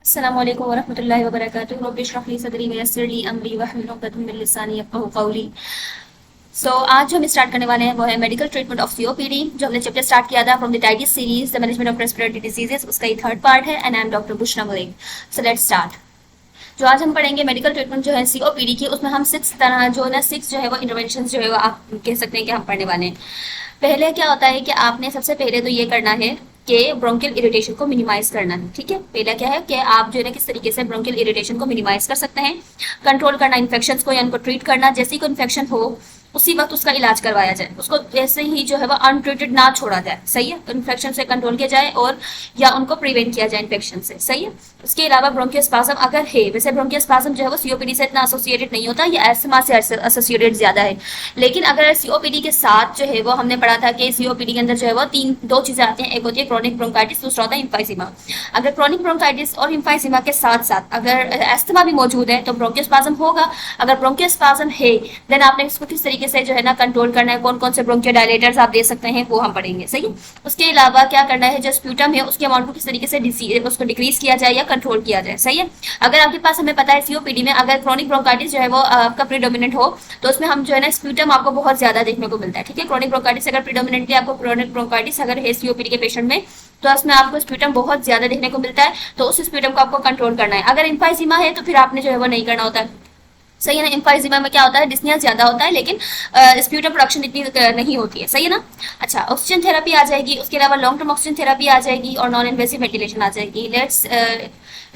अस्सलामु अलैकुम वरहमतुल्लाहि वबरकातुहू। रब्बि इश्रह ली सदरी वयस्सिर ली अमरी वहलुल उक़दतम मिन लिसानी यफ़क़हू क़ौली। आज जो हम स्टार्ट करने वाले हैं वो है मेडिकल ट्रीटमेंट ऑफ सीओपीडी, जो हमने चैप्टर स्टार्ट किया था from the titis series the management of respiratory diseases. उसका ये थर्ड पार्ट है and I am doctor Bushra Malik. So let's start. जो आज हम पढ़ेंगे मेडिकल ट्रीटमेंट जो है सीओपीडी की, उसमें हम सिक्स तरह जो है ना सिक्स जो है वो इंटरवेंशन जो है वो आप कह सकते हैं कि हम पढ़ने वाले हैं। पहले क्या होता है कि आपने सबसे पहले तो ये करना है कि ब्रोंकियल इरिटेशन को मिनिमाइज करना है। ठीक है, पहला क्या है कि आप जो है ना किस तरीके से ब्रोंकियल इरिटेशन को मिनिमाइज कर सकते हैं, कंट्रोल करना इन्फेक्शन को या उनको ट्रीट करना। जैसे ही कोई इन्फेक्शन हो उसी वक्त उसका इलाज करवाया जाए, उसको ऐसे ही जो है वो अनट्रीटेड ना छोड़ा जाए। सही है, इन्फेक्शन से कंट्रोल किया जाए और या उनको प्रिवेंट किया जाए इन्फेक्शन से। सही है। उसके अलावा ब्रोंकियोस्पाज्म अगर है, वैसे ब्रोंकियोस्पाज्म जो है वो सीओपीडी से इतना एसोसिएटेड नहीं होता, ये एस्थमा से एसोसिएटेड ज्यादा है। लेकिन अगर सीओपीडी के साथ जो है वो हमने पढ़ा था कि सीओपीडी के अंदर जो है वो दो चीजें आती हैं, एक होती है क्रॉनिक ब्रोंकाइटिस, दूसरा होता है इम्फाइसीमा। अगर क्रॉनिक ब्रोंकाइटिस और इम्फाइसीमा के साथ साथ अगर एस्थमा भी मौजूद है तो ब्रोंकियोस्पाज्म होगा। अगर ब्रोंकियोस्पाज्म है देन आपने इसको किस तरीके से जो है ना कंट्रोल करना है, कौन कौन से ब्रोंकियोडायलेटर्स आप दे सकते हैं वो हम पढ़ेंगे। सही है। उसके अलावा क्या करना है, जो स्प्यूटम है उसके अमाउंट को किस तरीके से उसको डिक्रीज किया जाए या कंट्रोल किया जाए। सही है। अगर आपके पास हमें पता है सीओपीडी में अगर क्रॉनिक ब्रोंकाइटिस जो है वो आपका प्रीडोमिनेंट हो तो उसमें हम जो है ना स्प्यूटम आपको बहुत ज्यादा देखने को मिलता है। ठीक है, क्रॉनिक ब्रोंकाइटिस अगर प्रीडोमिनेंटली आपको क्रॉनिक ब्रोंकाइटिस अगर है सीओपीडी के पेशेंट में तो उसमें आपको स्प्यूटम बहुत ज्यादा देखने को मिलता है, तो उस स्प्यूटम को आपको कंट्रोल करना है। अगर इम्फाइसीमा है तो फिर आपने जो है वो नहीं करना होता है। सही है ना। इम्फाइजीमा में क्या होता है, डिस्निया ज्यादा होता है लेकिन स्प्यूटम प्रोडक्शन इतनी नहीं होती है। सही है ना। अच्छा, ऑक्सीजन थेरेपी आ जाएगी, उसके अलावा लॉन्ग टर्म ऑक्सीजन थेरेपी आ जाएगी और नॉन इन्वेसिव वेंटिलेशन आ जाएगी। Let's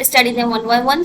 study them one by one.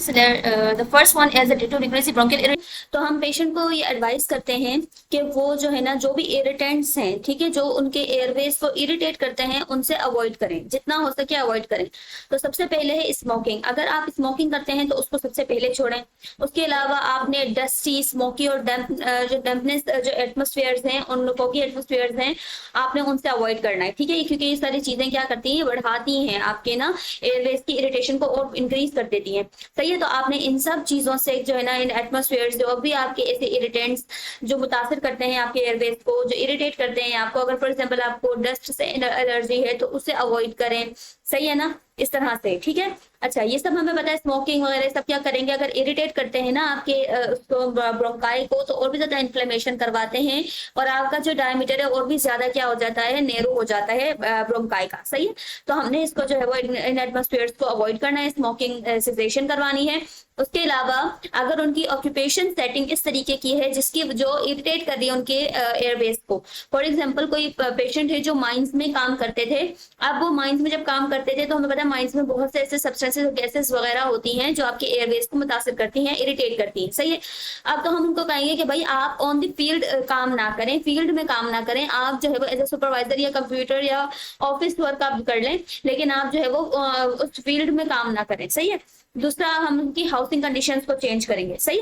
The first one is to decrease bronchial irritation. तो हम पेशेंट को ये एडवाइस करते हैं कि वो जो है ना जो भी इरिटेंट्स हैं, ठीक है, जो उनके एयरवेज को इरिटेट करते हैं उनसे अवॉइड करें, जितना हो सके अवॉइड करें। तो सबसे पहले है स्मोकिंग। अगर आप स्मोकिंग करते हैं तो उसको सबसे पहले छोड़ें। उसके अलावा आपने डस्टी, स्मोकी और जो डैम्पनेस जो एटमोस्फेयर्स हैं, उन लोगों की एटमोस्फेयर्स हैं, आपने उनसे अवॉइड करना है। ठीक है, क्योंकि ये सारी चीजें क्या करती हैं, बढ़ाती हैं आपके ना एयरवेज की इरिटेशन को और इंक्रीज कर देती हैं। सही है। तो आपने इन सब चीजों से जो है ना, इन एटमोस्फेयर्स जो भी आपके ऐसे इरिटेंट्स जो मुतासर करते हैं आपके एयरवेज को, जो इरिटेट करते हैं आपको, अगर फॉर एग्जाम्पल आपको डस्ट से एलर्जी है तो उसे अवॉइड करें। सही है ना, इस तरह से। ठीक है। अच्छा, ये सब हमें पता है, स्मोकिंग वगैरह सब क्या करेंगे, अगर इरिटेट करते हैं ना आपके उसको ब्रोंकाई को, तो और भी ज्यादा इन्फ्लेमेशन करवाते हैं और आपका जो डायमीटर है और भी ज्यादा क्या हो जाता है, नेरो हो जाता है ब्रोंकाई का। सही है। तो हमने इसको जो है वो इन एटमोस्फेयर्स को अवॉइड करना है, स्मोकिंग सेसेशन करवानी है। उसके अलावा अगर उनकी ऑक्यूपेशन सेटिंग इस तरीके की है जिसकी जो इरिटेट कर रही है उनके एयरवेज को, फॉर एग्जांपल कोई पेशेंट है जो माइंस में काम करते थे। अब वो माइंस में जब काम करते थे तो हमें पता है माइंस में बहुत से ऐसे सब्सटेंसेस और गैसेस वगैरह होती हैं जो आपके एयरवेज को मुतासिर करती हैं, इरिटेट करती हैं। सही है। अब तो हम उनको कहेंगे कि भाई आप ऑन द फील्ड काम ना करें, फील्ड में काम ना करें, आप जो है वो एज ए सुपरवाइजर या कंप्यूटर या ऑफिस वर्क आप कर लें, लेकिन आप जो है वो उस फील्ड में काम ना करें। सही है। दूसरा, हम उनकी हाउसिंग कंडीशंस को चेंज करेंगे। सही।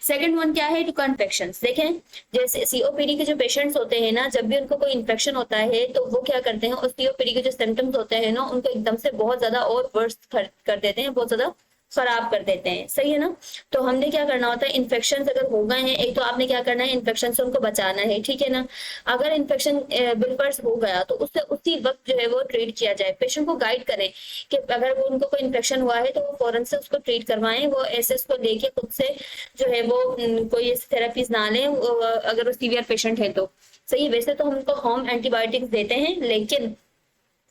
सेकंड वन क्या है, टू इन्फेक्शन। देखें, जैसे सीओपीडी के जो पेशेंट्स होते हैं ना, जब भी उनको कोई इन्फेक्शन होता है तो वो क्या करते हैं, उस सीओपीडी के जो सिम्टम्स होते हैं ना उनको एकदम से बहुत ज्यादा और वर्स कर देते हैं, बहुत ज्यादा खराब कर देते हैं। सही है ना। तो हमने क्या करना होता है, इन्फेक्शन अगर हो गए हैं, एक तो आपने क्या करना है, इन्फेक्शन से उनको बचाना है। ठीक है ना। अगर इन्फेक्शन बिलपर्स हो गया तो उससे उसी वक्त जो है वो ट्रीट किया जाए। पेशेंट को गाइड करें कि अगर वो उनको कोई इन्फेक्शन हुआ है तो वो फौरन से उसको ट्रीट करवाएं, वो ऐसे उसको लेके खुद से जो है वो कोई थेरेपीज ना लें अगर वो सीवियर पेशेंट है तो। सही। वैसे तो हम उनको होम एंटीबायोटिक्स देते हैं, लेकिन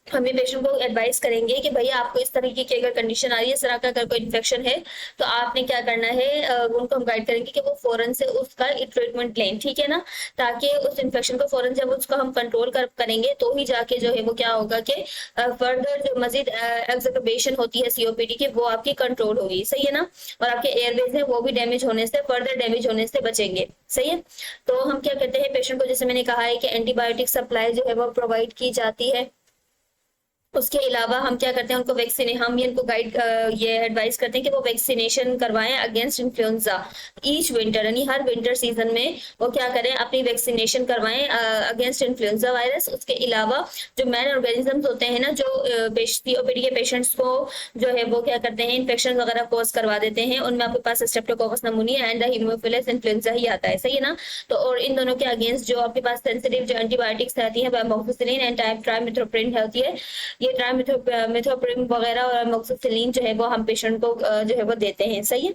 हम ये पेशेंट को एडवाइस करेंगे कि भैया आपको इस तरीके की अगर कंडीशन आ रही है, इस तरह का अगर कोई इन्फेक्शन है तो आपने क्या करना है, उनको हम गाइड करेंगे कि वो फौरन से उसका ट्रीटमेंट लें। ठीक है ना। ताकि उस इन्फेक्शन को फौरन जब उसको हम कंट्रोल करेंगे तो ही जाके जो है वो क्या होगा कि फर्दर जो मजीद एग्जर्बेशन होती है सीओपीडी की वो आपकी कंट्रोल होगी। सही है ना। और आपके एयरवेज है वो भी डैमेज होने से, फर्दर डैमेज होने से बचेंगे। सही है। तो हम क्या करते हैं, पेशेंट को जैसे मैंने कहा है कि एंटीबायोटिक सप्लाई जो है वो प्रोवाइड की जाती है। उसके अलावा हम क्या करते हैं, उनको वैक्सीन हम ये इनको गाइड ये एडवाइस करते हैं कि वो वैक्सीनेशन करवाएं अगेंस्ट इन्फ्लुएंजा ईच विंटर, यानी हर विंटर सीजन में वो क्या करें, अपनी वैक्सीनेशन करवाएं अगेंस्ट इन्फ्लुएंजा वायरस। उसके अलावा जो मैन ऑर्गेनिजम्स होते हैं ना, जो सीओपीडी के पेशेंट्स को जो है वो क्या करते हैं, इन्फेक्शन वगैरह कॉज करवा देते हैं, उनमें आपके पास streptococcus pneumoniae and the haemophilus influenzae ही आता है। सही है ना। तो और इन दोनों के अगेंस्ट जो आपके पास सेंसिटिव जो एंटीबायोटिक्स आती है, एमोक्सिसिलिन एंड ट्राइमेथोप्रिन होती है, ये ट्राइमेथोप्रिम वगैरह और अमोक्सिसिलिन जो है वो हम पेशेंट को जो है वो देते हैं। सही है।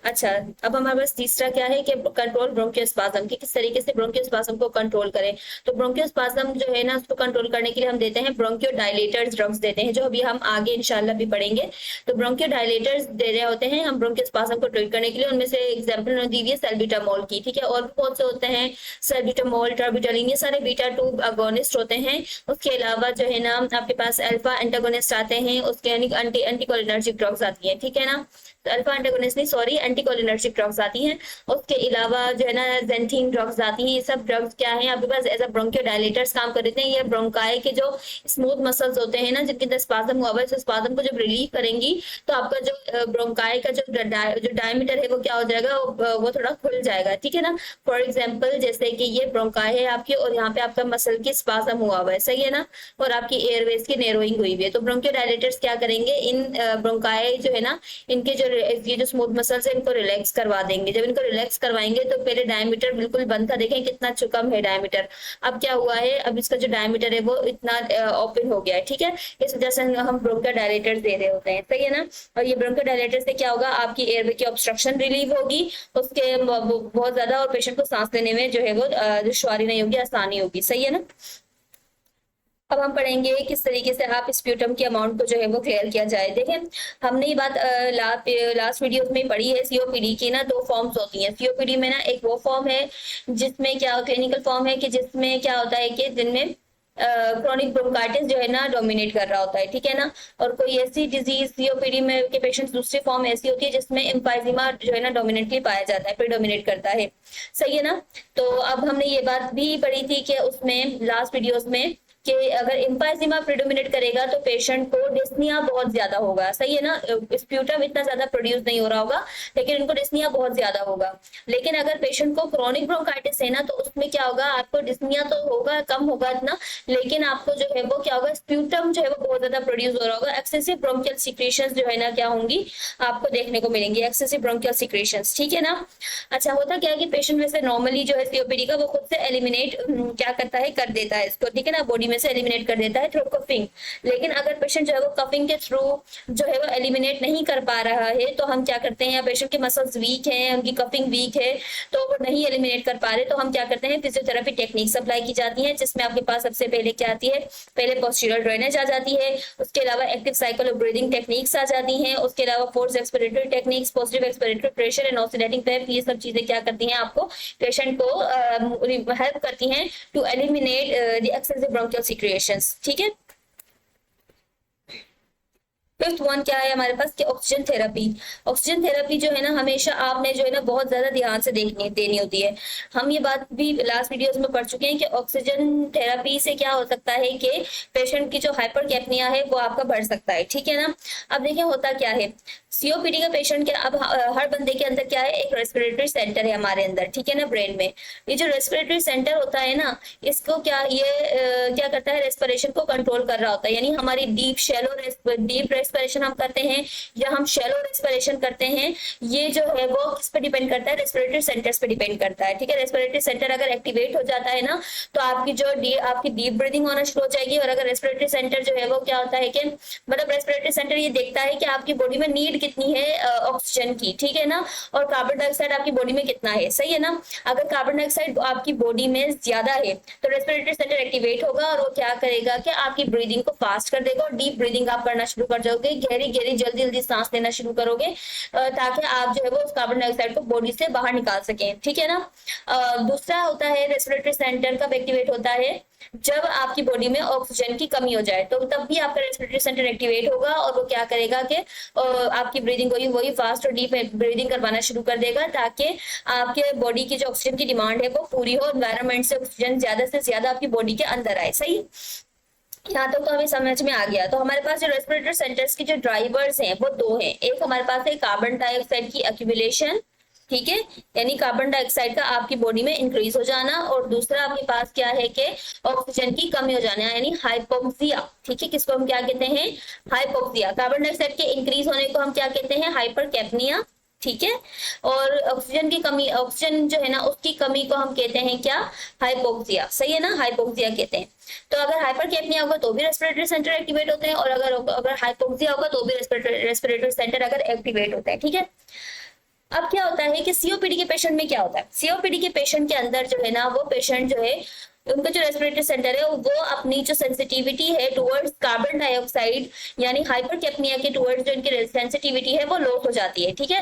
अच्छा, अब हमारे पास तीसरा क्या है कि कंट्रोल ब्रोंकियोस्पाज्म, कि किस तरीके से ब्रोंकियोस्पाज्म को कंट्रोल करें। तो ब्रोंकियोस्पाज्म जो है ना, उसको कंट्रोल करने के लिए हम देते हैं ब्रोंकियोडायलेटर्स ड्रग्स देते हैं, जो अभी हम आगे इंशाल्लाह भी पढ़ेंगे। तो ब्रोंकियोडायलेटर्स दे रहे होते हैं हम ब्रोंकियोस्पाज्म को ट्रीट करने के लिए। उनमें से एग्जाम्पल उन्होंने दी हुई है सैल्ब्यूटामोल की, ठीक है। और भी बहुत से होते हैं, सैल्ब्यूटामोल, ट्राबिटालिन, ये सारे बीटा 2 अगोनिस्ट होते हैं। उसके अलावा जो है ना आपके पास अल्फा एंटागोनिस्ट आते हैं, उसके यानी एंटीकोलिनर्जिक ड्रग्स आती है, ठीक है ना। तो अल्फा एंटागोनिस्ट नहीं, सॉरी, एंटीकोलिनर्जिक ड्रग्स आती हैं। उसके अलावा जो है ना ज़ेंथीन ड्रग्स आती हैं। ये सब ड्रग्स क्या है आपके पास एज अ ब्रोंकियोडायलेटर्स काम कर देते हैं। ये ब्रोंकाई के जो स्मूथ मसल्स होते हैं ना, जिनके अंदर स्पाज्म हुआ हुआ है, तो स्पाज्म को जब रिलीव करेंगी तो आपका जो ब्रोंकाई का जो डायमीटर है वो क्या हो जाएगा, वो थोड़ा खुल जाएगा, ठीक है ना। फॉर एग्जाम्पल जैसे कि ये ब्रोंकाई है आपकी और यहाँ पे आपका मसल की स्पाज्म हुआ हुआ है, सही है ना, और आपकी एयरवेज की नैरोइंग हुई हुई है। तो ब्रोंकियोडायलेटर्स क्या करेंगे, इन ब्रोंकाई जो है ना, इनके जो ये जो स्मूथ मसल्स है इनको रिलैक्स करवा देंगे। जब इनको रिलैक्स करवाएंगे तो पहले डायमीटर बिल्कुल बंद था, देखें कितना चुकम है डायमीटर। अब क्या हुआ है, अब इसका जो डायमीटर है वो इतना ओपन हो गया है, ठीक है। इस वजह से हम ब्रोंकोडायलेटर्स दे रहे होते हैं, सही है ना। और ये ब्रोंकोडायलेटर से क्या होगा, आपकी एयरवे की ऑब्स्ट्रक्शन रिलीव होगी उसके बहुत ज्यादा, और पेशेंट को सांस लेने में जो है वो दुश्वारी नहीं होगी, आसानी होगी, सही है ना। अब हम पढ़ेंगे किस तरीके से आप स्प्यूटम के अमाउंट को जो है वो क्लियर किया जाए। देखें, हमने ये बात लास्ट वीडियो में पढ़ी है। सीओपीडी की ना 2 फॉर्म्स होती हैं। सीओपीडी में ना एक वो फॉर्म है जिसमें क्या क्लिनिकल फॉर्म है कि जिसमें क्या होता है कि जिनमें क्रोनिक ब्रोंकाइटिस जो है ना डोमिनेट कर रहा होता है, ठीक है ना। और कोई ऐसी डिजीज सीओपीडी में के पेशेंट्स, दूसरी फॉर्म ऐसी होती है जिसमें एम्फाइजिमा जो है ना डोमिनेटली पाया जाता है, प्रीडोमिनेट करता है, सही है ना। तो अब हमने ये बात भी पढ़ी थी कि उसमें लास्ट वीडियोस में कि अगर एम्फाइजिमा प्रीडोमिनेट करेगा तो पेशेंट को डिस्निया बहुत ज्यादा होगा, सही है ना। स्प्यूटम इतना ज्यादा प्रोड्यूस नहीं हो रहा होगा लेकिन इनको डिस्निया बहुत ज्यादा होगा। लेकिन अगर पेशेंट को क्रोनिक ब्रोंकाइटिस है ना तो उसमें क्या होगा, आपको डिस्निया तो होगा, कम होगा इतना, लेकिन आपको जो है वो क्या होगा, स्प्यूटम जो है वो बहुत ज्यादा प्रोड्यूस हो रहा होगा। एक्सेसिव ब्रोंकियल सिक्रेशंस जो है ना क्या होंगी, आपको देखने को मिलेंगी, एक्सेसिव ब्रोंकियल सिक्रेशंस, ठीक है ना। अच्छा, होता क्या है कि पेशेंट वैसे नॉर्मली जो है सीओपीडी का वो खुद से एलिमिनेट क्या करता है, कर देता है इसको, ठीक है ना, बॉडी में से एलिमिनेट कर देता है थ्रू कफिंग। लेकिन अगर पेशेंट जो है वो कफिंग के थ्रू जो है वो एलिमिनेट नहीं कर पा रहा है तो हम क्या करते हैं, या पेशेंट के मसल्स वीक हैं, उनकी कफिंग वीक है तो वो नहीं एलिमिनेट कर पा रहे, तो हम क्या करते हैं, फिजियोथेरेपी टेक्निक्स अप्लाई की जाती है, जिसमें आपके पास सबसे पहले क्या आती है, पहले पोस्टीरियर ड्रेनेज आ जाती है, उसके अलावा active cycle of breathing techniques आ जाती हैं, उसके अलावा force expiratory techniques, positive expiratory pressure and oscillating PEP, ये सब चीजें क्या करती हैं, आपको पेशेंट को हेल्प करती हैं to eliminate the excessive bronchial secretions, ठीक है। फिफ्थ वन क्या है हमारे पास कि ऑक्सीजन थेरेपी। ऑक्सीजन थेरेपी जो है ना हमेशा आपने जो है ना बहुत ज्यादा ध्यान से देनी होती है। हम ये बात भी लास्ट वीडियोस में पढ़ चुके हैं कि ऑक्सीजन थेरेपी से क्या हो सकता है कि पेशेंट की जो हाइपरकैप्निया है वो आपका बढ़ सकता है, ठीक है ना। अब देखिए होता क्या है, सीओपीडी का पेशेंट के अब हर बंदे के अंदर क्या है, एक रेस्पिरेटरी सेंटर है हमारे अंदर, ठीक है ना, ब्रेन में। ये जो रेस्पिरेटरी सेंटर होता है ना, इसको क्या ये क्या करता है, रेस्पिरेशन को कंट्रोल कर रहा होता है। यानी हमारी डीप रेस्पिरेशन हम करते हैं या हम शैलो रेस्पिरेशन करते हैं, ये जो है वो किस पे डिपेंड करता है, रेस्पिरेटरी सेंटर्स पे डिपेंड करता है, ठीक है। रेस्पिरेटरी सेंटर अगर एक्टिवेट हो जाता है ना तो आपकी डीप ब्रीदिंग होना शुरू हो जाएगी। और अगर रेस्पिरेटरी सेंटर जो है वो क्या होता है कि मतलब रेस्पिरेटरी सेंटर ये देखता है कि आपकी बॉडी में नीड कितनी है ऑक्सीजन की, ठीक है ना, और कार्बन डाइऑक्साइड आपकी बॉडी में कितना है, सही है ना। अगर कार्बन डाइऑक्साइड आपकी बॉडी में ज्यादा है तो रेस्पिरेटरी सेंटर एक्टिवेट होगा और वो क्या करेगा कि आपकी ब्रीदिंग को फास्ट कर देगा और डीप ब्रीदिंग आप करना शुरू कर जाओगे, गहरी गहरी जल्दी जल्दी सांस लेना शुरू करोगे ताकि आप जो है वो उस कार्बन डाइऑक्साइड को बॉडी से बाहर निकाल सकें, ठीक है ना। दूसरा होता है रेस्पिरेटरी सेंटर कब एक्टिवेट होता है, जब आपकी बॉडी में ऑक्सीजन की कमी हो जाए, तो तब भी आपका रेस्पिरेटरी सेंटर एक्टिवेट होगा और वो क्या करेगा कि आपकी ब्रीदिंग वही फास्ट और डीप ब्रीदिंग करवाना शुरू कर देगा ताकि आपके बॉडी की जो ऑक्सीजन की डिमांड है वो पूरी हो, एनवायरनमेंट से ऑक्सीजन ज्यादा से ज्यादा आपकी बॉडी के अंदर आए, सही। यहाँ तक तो हमें समझ में आ गया। तो हमारे पास जो रेस्पिरेटरी सेंटर्स की जो ड्राइवर्स हैं वो 2 हैं। एक हमारे पास है कार्बन डाइऑक्साइड की एक्यूमुलेशन, ठीक है, यानी कार्बन डाइऑक्साइड का आपकी बॉडी में इंक्रीज हो जाना, और दूसरा आपके पास क्या है कि ऑक्सीजन की कमी हो जाना, यानी हाइपोक्सिया, ठीक है, किसको हम क्या कहते हैं, हाइपोक्सिया। कार्बन डाइऑक्साइड के इंक्रीज होने को हम क्या कहते हैं, हाइपरकैप्निया, ठीक है। और ऑक्सीजन की कमी, ऑक्सीजन जो है ना उसकी कमी को हम कहते हैं क्या, हाइपोक्सिया, सही है ना, हाइपोक्सिया कहते हैं। तो अगर हाइपरकैप्निया होगा तो भी रेस्पिरेटरी सेंटर एक्टिवेट होते हैं, और अगर हाइपोक्सिया होगा तो भी रेस्पिरेटरी सेंटर अगर एक्टिवेट होता है, ठीक है। अब क्या होता है कि सीओपीडी के पेशेंट में क्या होता है, सीओपीडी के पेशेंट के अंदर जो है ना, वो पेशेंट जो है उनका जो रेस्पिरेटरी सेंटर है वो अपनी जो सेंसिटिविटी है टुवर्ड्स कार्बन डाइऑक्साइड यानी हाइपरकैप्निया के टुवर्ड्स जो इनकी सेंसिटिविटी है वो लॉस हो जाती है, ठीक है।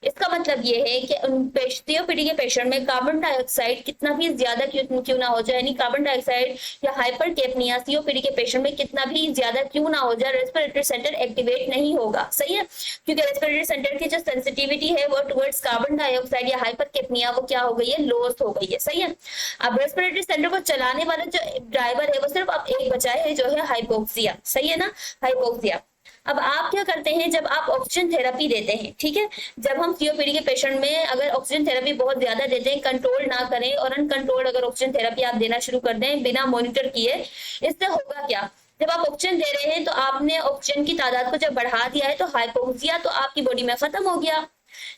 इसका मतलब ये है कि सीओपीडी के पेशेंट में कार्बन डाइऑक्साइड कितना भी ज्यादा क्यों ना हो जाए, यानी कार्बन डाइऑक्साइड या हाइपरकैप्निया सीओपीडी के पेशेंट में कितना भी ज्यादा क्यों ना हो जाए, रेस्पिरेटरी सेंटर एक्टिवेट नहीं होगा, सही है। क्योंकि रेस्पिरेटरी सेंटर की जो सेंसिटिविटी है वो टुवर्ड्स कार्बन डाइऑक्साइड या हाइपरकैप्निया वो क्या हो गई है, लॉस हो गई है, सही है। अब रेस्पिरेटरी सेंटर को चलाने वाला जो ड्राइवर है वो सिर्फ अब एक बचा है जो है हाइपोक्सिया, सही है ना, हाइपोक्सिया। अब आप क्या करते हैं जब आप ऑक्सीजन थेरेपी देते हैं, ठीक है, जब हम सीओपीडी के पेशेंट में अगर ऑक्सीजन थेरेपी बहुत ज्यादा देते हैं, कंट्रोल ना करें और अनकंट्रोल्ड अगर ऑक्सीजन थेरेपी आप देना शुरू कर दें बिना मॉनिटर किए, इससे होगा क्या, जब आप ऑक्सीजन दे रहे हैं तो आपने ऑक्सीजन की तादाद को जब बढ़ा दिया है तो हाइपोक्सिया तो आपकी बॉडी में खत्म हो गया।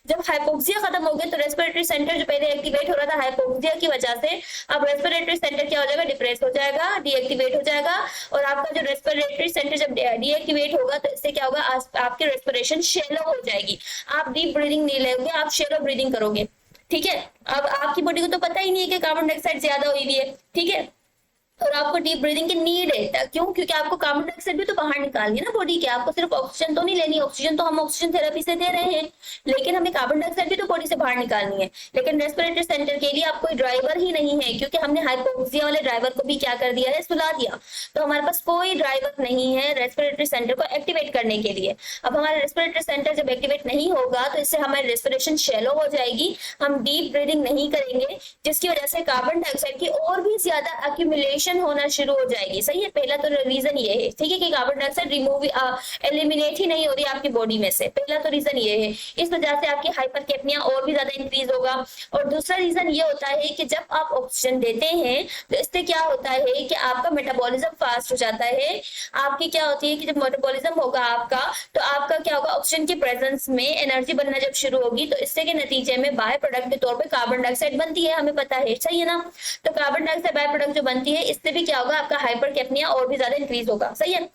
जब हाइपोक्सिया खत्म हो गया तो रेस्पिरेटरी सेंटर जो पहले एक्टिवेट हो रहा था हाइपोक्सिया की वजह से, अब रेस्पिरेटरी सेंटर क्या हो जाएगा, डिप्रेस हो जाएगा, डीएक्टिवेट हो जाएगा। और आपका जो रेस्पिरेटरी सेंटर जब डीएक्टिवेट होगा तो इससे क्या होगा, आपकी रेस्पिरेशन शैलो हो जाएगी, आप डीप ब्रीदिंग नहीं लेंगे, आप शैलो ब्रीदिंग करोगे, ठीक है। अब आपकी बॉडी को तो पता ही नहीं है कि कार्बन डाइऑक्साइड ज्यादा हुई हुई है, ठीक है, और आपको डीप ब्रीदिंग की नीड है, क्यों, क्योंकि आपको कार्बन डाइऑक्साइड भी तो बाहर निकालनी है ना बॉडी के, आपको सिर्फ ऑक्सीजन तो नहीं लेनी, ऑक्सीजन तो हम ऑक्सीजन थेरेपी से दे रहे हैं, लेकिन हमें कार्बन डाइऑक्साइड भी तो बॉडी से बाहर निकालनी है। लेकिन रेस्पिरेटरी सेंटर के लिए आप कोई ड्राइवर ही नहीं है, क्योंकि हमने हाइपोक्सिया वाले ड्राइवर को भी क्या कर दिया है, सुला दिया, तो हमारे पास कोई ड्राइवर नहीं है रेस्पिरेटरी सेंटर को एक्टिवेट करने के लिए। अब हमारा रेस्पिरेटरी सेंटर जब एक्टिवेट नहीं होगा तो इससे हमारी रेस्पिरेशन शैलो हो जाएगी, हम डीप ब्रीदिंग नहीं करेंगे, जिसकी वजह से कार्बन डाइऑक्साइड की और भी ज्यादा अक्यूमुलेशन होना शुरू हो जाएगी, सही है। पहला तो रीजन ये है, ठीक है, कि कार्बन डाइऑक्साइड रिमूव एलिमिनेट ही नहीं हो रही आपकी बॉडी में से, पहला तो रीजन ये है, इस वजह से आपकी हाइपरकैप्निया और भी ज्यादा इंक्रीज होगा। और दूसरा रीजन ये होता है कि जब आप ऑक्सीजन देते हैं तो इससे क्या होता है कि आपका मेटाबॉलिज्म फास्ट हो जाता है, आपकी क्या होती है कि जब मेटाबॉलिज्म होगा आपका तो आपका क्या होगा, ऑक्सीजन के प्रेजेंस में एनर्जी बनना जब शुरू होगी तो इससे के नतीजे में बाय प्रोडक्ट के तौर पे कार्बन डाइऑक्साइड बनती है, हमें पता है, सही है ना। तो कार्बन डाइऑक्साइड बाय प्रोडक्ट जो बनती है इससे भी क्या होगा, आपका हाइपरकैप्निया और भी ज्यादा इंक्रीज होगा, सही है।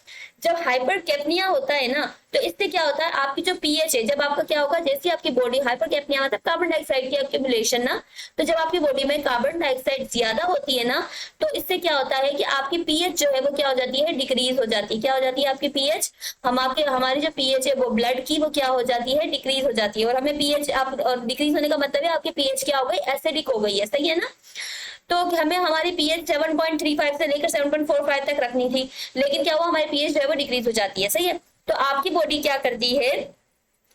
जब हाइपरकैप्निया होता है ना तो इससे क्या होता है, आपकी जो पीएच है, जब आपका क्या होगा, जैसे आपकी बॉडी हाइपरकैप्निया मतलब कार्बन डाइऑक्साइड की एक्यूमुलेशन ना, तो जब आपकी बॉडी में कार्बन डाइऑक्साइड ज्यादा होती है ना तो इससे क्या होता है कि आपकी पीएच जो है वो क्या हो जाती है, डिक्रीज हो जाती है। क्या हो जाती है आपकी पीएच, हमारी जो पीएच है वो ब्लड की वो क्या हो जाती है, डिक्रीज हो जाती है। और हमें पीएच आप डिक्रीज होने का मतलब है आपकी पीएच क्या हो गई, एसिडिक हो गई है, सही है ना। तो हमें हमारी पीएच 7.35 से लेकर 7.45 तक रखनी थी, लेकिन क्या हुआ, हमारी पीएच जो है वो डिक्रीज हो जाती है, सही है। तो आपकी बॉडी क्या करती है,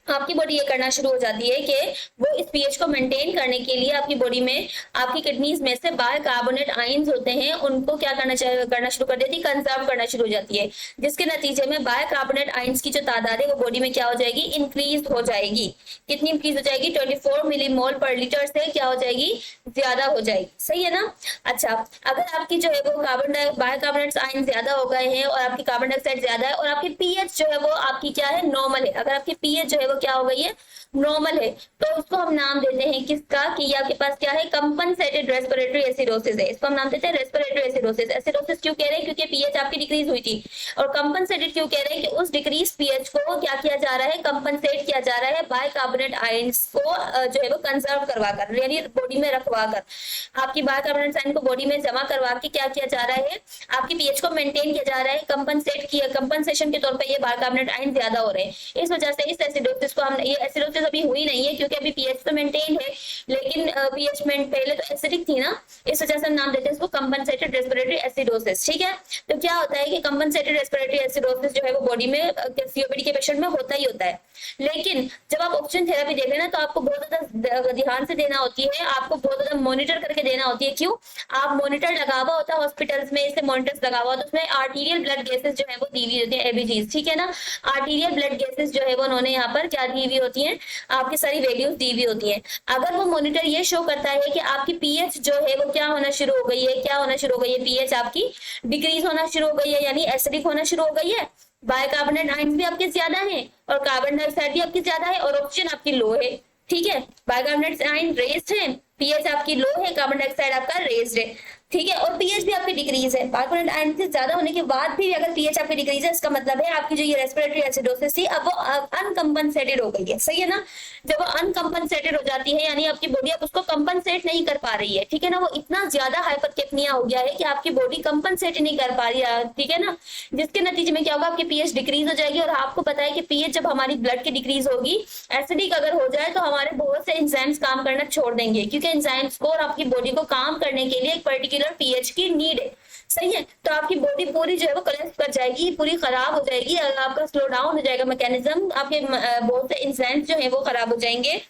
आपकी बॉडी ये करना शुरू हो जाती है कि वो इस पीएच को मेंटेन करने के लिए आपकी बॉडी में आपकी किडनीज में से बाइकार्बोनेट आयंस होते हैं, उनको क्या करना शुरू कर देती है, कंजर्व करना शुरू हो जाती है, जिसके नतीजे में बाइकार्बोनेट आयंस की जो तादाद है वो बॉडी में क्या हो जाएगी, इंक्रीज हो जाएगी। कितनी इंक्रीज हो जाएगी, 24 मिलीमोल पर लीटर से क्या हो जाएगी, ज्यादा हो जाएगी, सही है ना। अच्छा, अगर आपकी जो है वो बाइकार्बोनेट आयंस ज्यादा हो गए हैं और आपकी कार्बन डाइऑक्साइड ज्यादा है और आपकी पीएच जो है वो आपकी क्या है, नॉर्मल है, अगर आपकी पीएच जो है वो क्या हो गई है, नॉर्मल है, तो उसको हम नाम देते हैं किसका, कि आपके पास क्या है, कंपनसेटेड रेस्पिरेटरी एसिडोसिस है, इसको हम नाम देते हैं रेस्पिरेटरी एसिडोसिस। एसिडोसिस क्यों कह रहे हैं, क्योंकि पीएच आपकी डिक्रीज हुई थी, और कंपनसेटेड क्यों कह रहे हैं कि उस डिक्रीज पीएच को क्या किया जा रहा है, कंपनसेट किया जा रहा है बाइकार्बोनेट आयंस को जो है वो कंजर्व करवाकर, यानी बॉडी में रखवाकर, आपकी बाइकार्बोनेट आयन को बॉडी में जमा करवा के क्या किया जा रहा है, आपकी पीएच को मेंटेन किया जा रहा है, कंपनसेशन के तौर पर ये बाइकार्बोनेट आयन ज्यादा हो रहे हैं। इस वजह से इस एसिडोसिस को हम, ये एसिडोसिस अभी हुई नहीं है क्योंकि अभी पीएच तो मेंटेन है, लेकिन पीएच में पहले तो एसिडिक थी ना, इस वजह से हम नाम देते हैं इसको कंपनसेटेड रेस्पिरेटरी एसिडोसिस, ठीक है। तो क्या होता है कि कंपनसेटेड रेस्पिरेटरी एसिडोसिस जो है वो बॉडी में सीओपीडी के पेशेंट में होता ही होता है, लेकिन जब आप ऑक्सीजन थेरेपी दे रहे हैं ना तो आपको बहुत ज्यादा ध्यान से देना होती है, आपको बहुत ज्यादा मॉनिटर करके देना होती है। क्यों, आप मॉनिटर लगा हुआ होता है हॉस्पिटल्स में, इससे मॉनिटर्स लगा हुआ, तो उसमें आर्टीरियल ब्लड गैसेस जो है वो दी हुई होती है, एबीजीज, ठीक है ना। आर्टीरियल ब्लड गैसेस जो है वो उन्होंने यहाँ पर क्या दी हुई होती है, आपकी सारी वैल्यूज दी हुई होती है। अगर वो मॉनिटर ये शो करता है कि आपकी पीएच जो है वो क्या होना शुरू हो गई है, क्या होना शुरू हो गई है, पीएच आपकी डिक्रीज होना शुरू हो गई है, यानी एसिडिक होना शुरू हो गई है, बाइकार्बोनेट आयंस भी आपके ज्यादा है और कार्बन डाइऑक्साइड भी आपकी ज्यादा है और ऑक्सीजन आपकी लो है। ठीक है, बाइकार्बोनेट आयन रेज्ड है, पीएच आपकी लो है, कार्बन डाइऑक्साइड आपका रेज्ड है। ठीक है, और पीएच भी आपकी डिक्रीज है। बाइकार्बोनेट आयन से ज्यादा होने के बाद भी अगर पीएच आपकी डिक्रीज है, इसका मतलब है आपकी जो ये रेस्पिरेटरी एसिडोसिस थी अब वो अनकंपनसेटेड हो गई है। सही है ना, जब वो अनकंपनसेटेड हो जाती है यानी आपकी बॉडी अब उसको कंपनसेट नहीं कर पा रही है। ठीक है ना, वो इतना ज्यादा हाइपरकेपनिया हो गया है कि आपकी बॉडी कंपनसेट नहीं कर पा रही है। ठीक है ना, जिसके नतीजे में क्या होगा, आपकी पीएच डिक्रीज हो जाएगी। और आपको पता है कि पीएच जब हमारी ब्लड की डिक्रीज होगी, एसिडिक अगर हो जाए तो हमारे बहुत से एंजाइम्स काम करना छोड़ देंगे, क्योंकि एंजाइम्स को और आपकी बॉडी को काम करने के लिए एक पर्टिकुलर पीएच की नीड है। सही है, तो आपकी बॉडी पूरी जो है वो कोलैप्स कर जाएगी, पूरी खराब हो जाएगी, आपका स्लो डाउन हो जाएगा मैकेनिज्म, आपके बहुत से एंजाइम्स जो है वो खराब हो जाएंगे।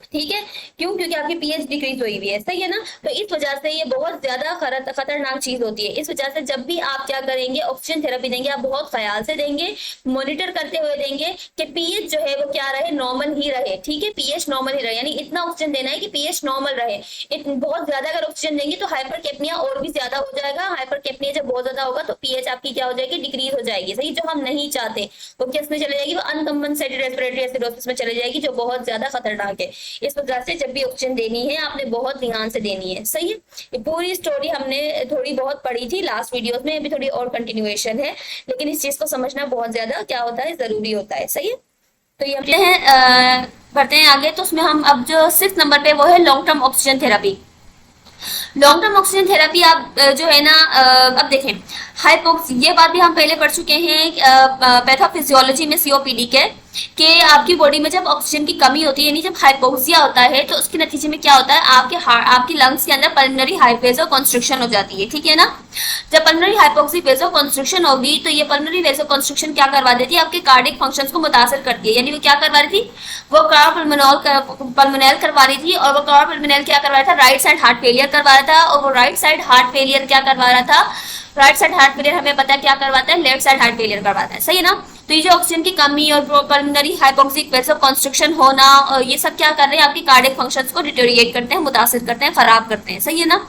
ठीक है, क्यों? क्योंकि आपकी पीएच डिक्रीज हुई हुई है। सही है ना, तो इस वजह से ये बहुत ज्यादा खतरनाक चीज होती है। इस वजह से जब भी आप क्या करेंगे, ऑक्सीजन थेरेपी देंगे, आप बहुत ख्याल से देंगे, मॉनिटर करते हुए देंगे कि पीएच जो है वो क्या रहे, नॉर्मल ही रहे। ठीक है, पीएच नॉर्मल ही रहे, यानी इतना ऑक्सीजन देना है कि पीएच नॉर्मल रहे। बहुत ज्यादा अगर ऑक्सीजन देंगे तो हाइपरकेपनिया और भी ज्यादा हो जाएगा। हाइपरकेपनिया जब बहुत ज्यादा होगा तो पीएच आपकी क्या हो जाएगी, डिक्रीज हो जाएगी। सही, जो हम नहीं चाहते वो किस में चले जाएगी, वो अनकंपनसेटेड रेस्पिरेटरी एसिडोसिस में चले जाएगी, जो बहुत ज्यादा खतरनाक है। इस वजह से जब भी ऑक्सीजन देनी है आपने बहुत ध्यान से देनी है। सही है, ये पूरी स्टोरी हमने थोड़ी बहुत पढ़ी थी लास्ट वीडियोस में, अभी थोड़ी और कंटिन्यूएशन है, लेकिन इस चीज को समझना बहुत ज्यादा क्या होता है, जरूरी होता है। सही है, तो ये हम बढ़ते हैं आगे। तो उसमें हम अब जो 6 नंबर पे वो है long term oxygen therapy. Long term oxygen therapy आप जो है ना, अब देखें हाइपोक्स, ये बात भी हम पहले पढ़ चुके हैं पैथोफिजियोलॉजी में सीओपीडी के, कि आपकी बॉडी में जब ऑक्सीजन की कमी होती है यानी जब हाइपोक्सिया होता है तो उसके नतीजे में क्या होता है, आपके लंग्स के अंदर पल्मोनरी हाइवेजो कंस्ट्रक्शन हो जाती है। ठीक है ना, जब पल्मोनरी हाइपोक्सी वेजो कंस्ट्रक्शन होगी तो ये पल्मोनरी वेजो कंस्ट्रक्शन क्या करवा देती है, आपके कार्डिक फंक्शंस को मुतासर करती है। यानी वो क्या करवा रही थी, वो पल्मोनल करवा रही थी, और वो पल्मोनल क्या करवा रहा था, राइट साइड हार्ट फेलियर करवा रहा था। और वो राइट साइड हार्ट फेलियर क्या करवा रहा था, राइट साइड हार्ट फेलियर हमें पता है क्या करवाता है, लेफ्ट साइड हार्ट फेलियर करवाता है। सही है ना, तो ये जो ऑक्सीजन की कमी और पल्मोनरी हाइपोक्सिक वेसो कंस्ट्रक्शन होना, ये सब क्या कर रहे हैं, आपकी कार्डियक फंक्शंस को डिटेरिएट करते हैं, मुतासिर करते हैं, खराब करते हैं। सही है ना,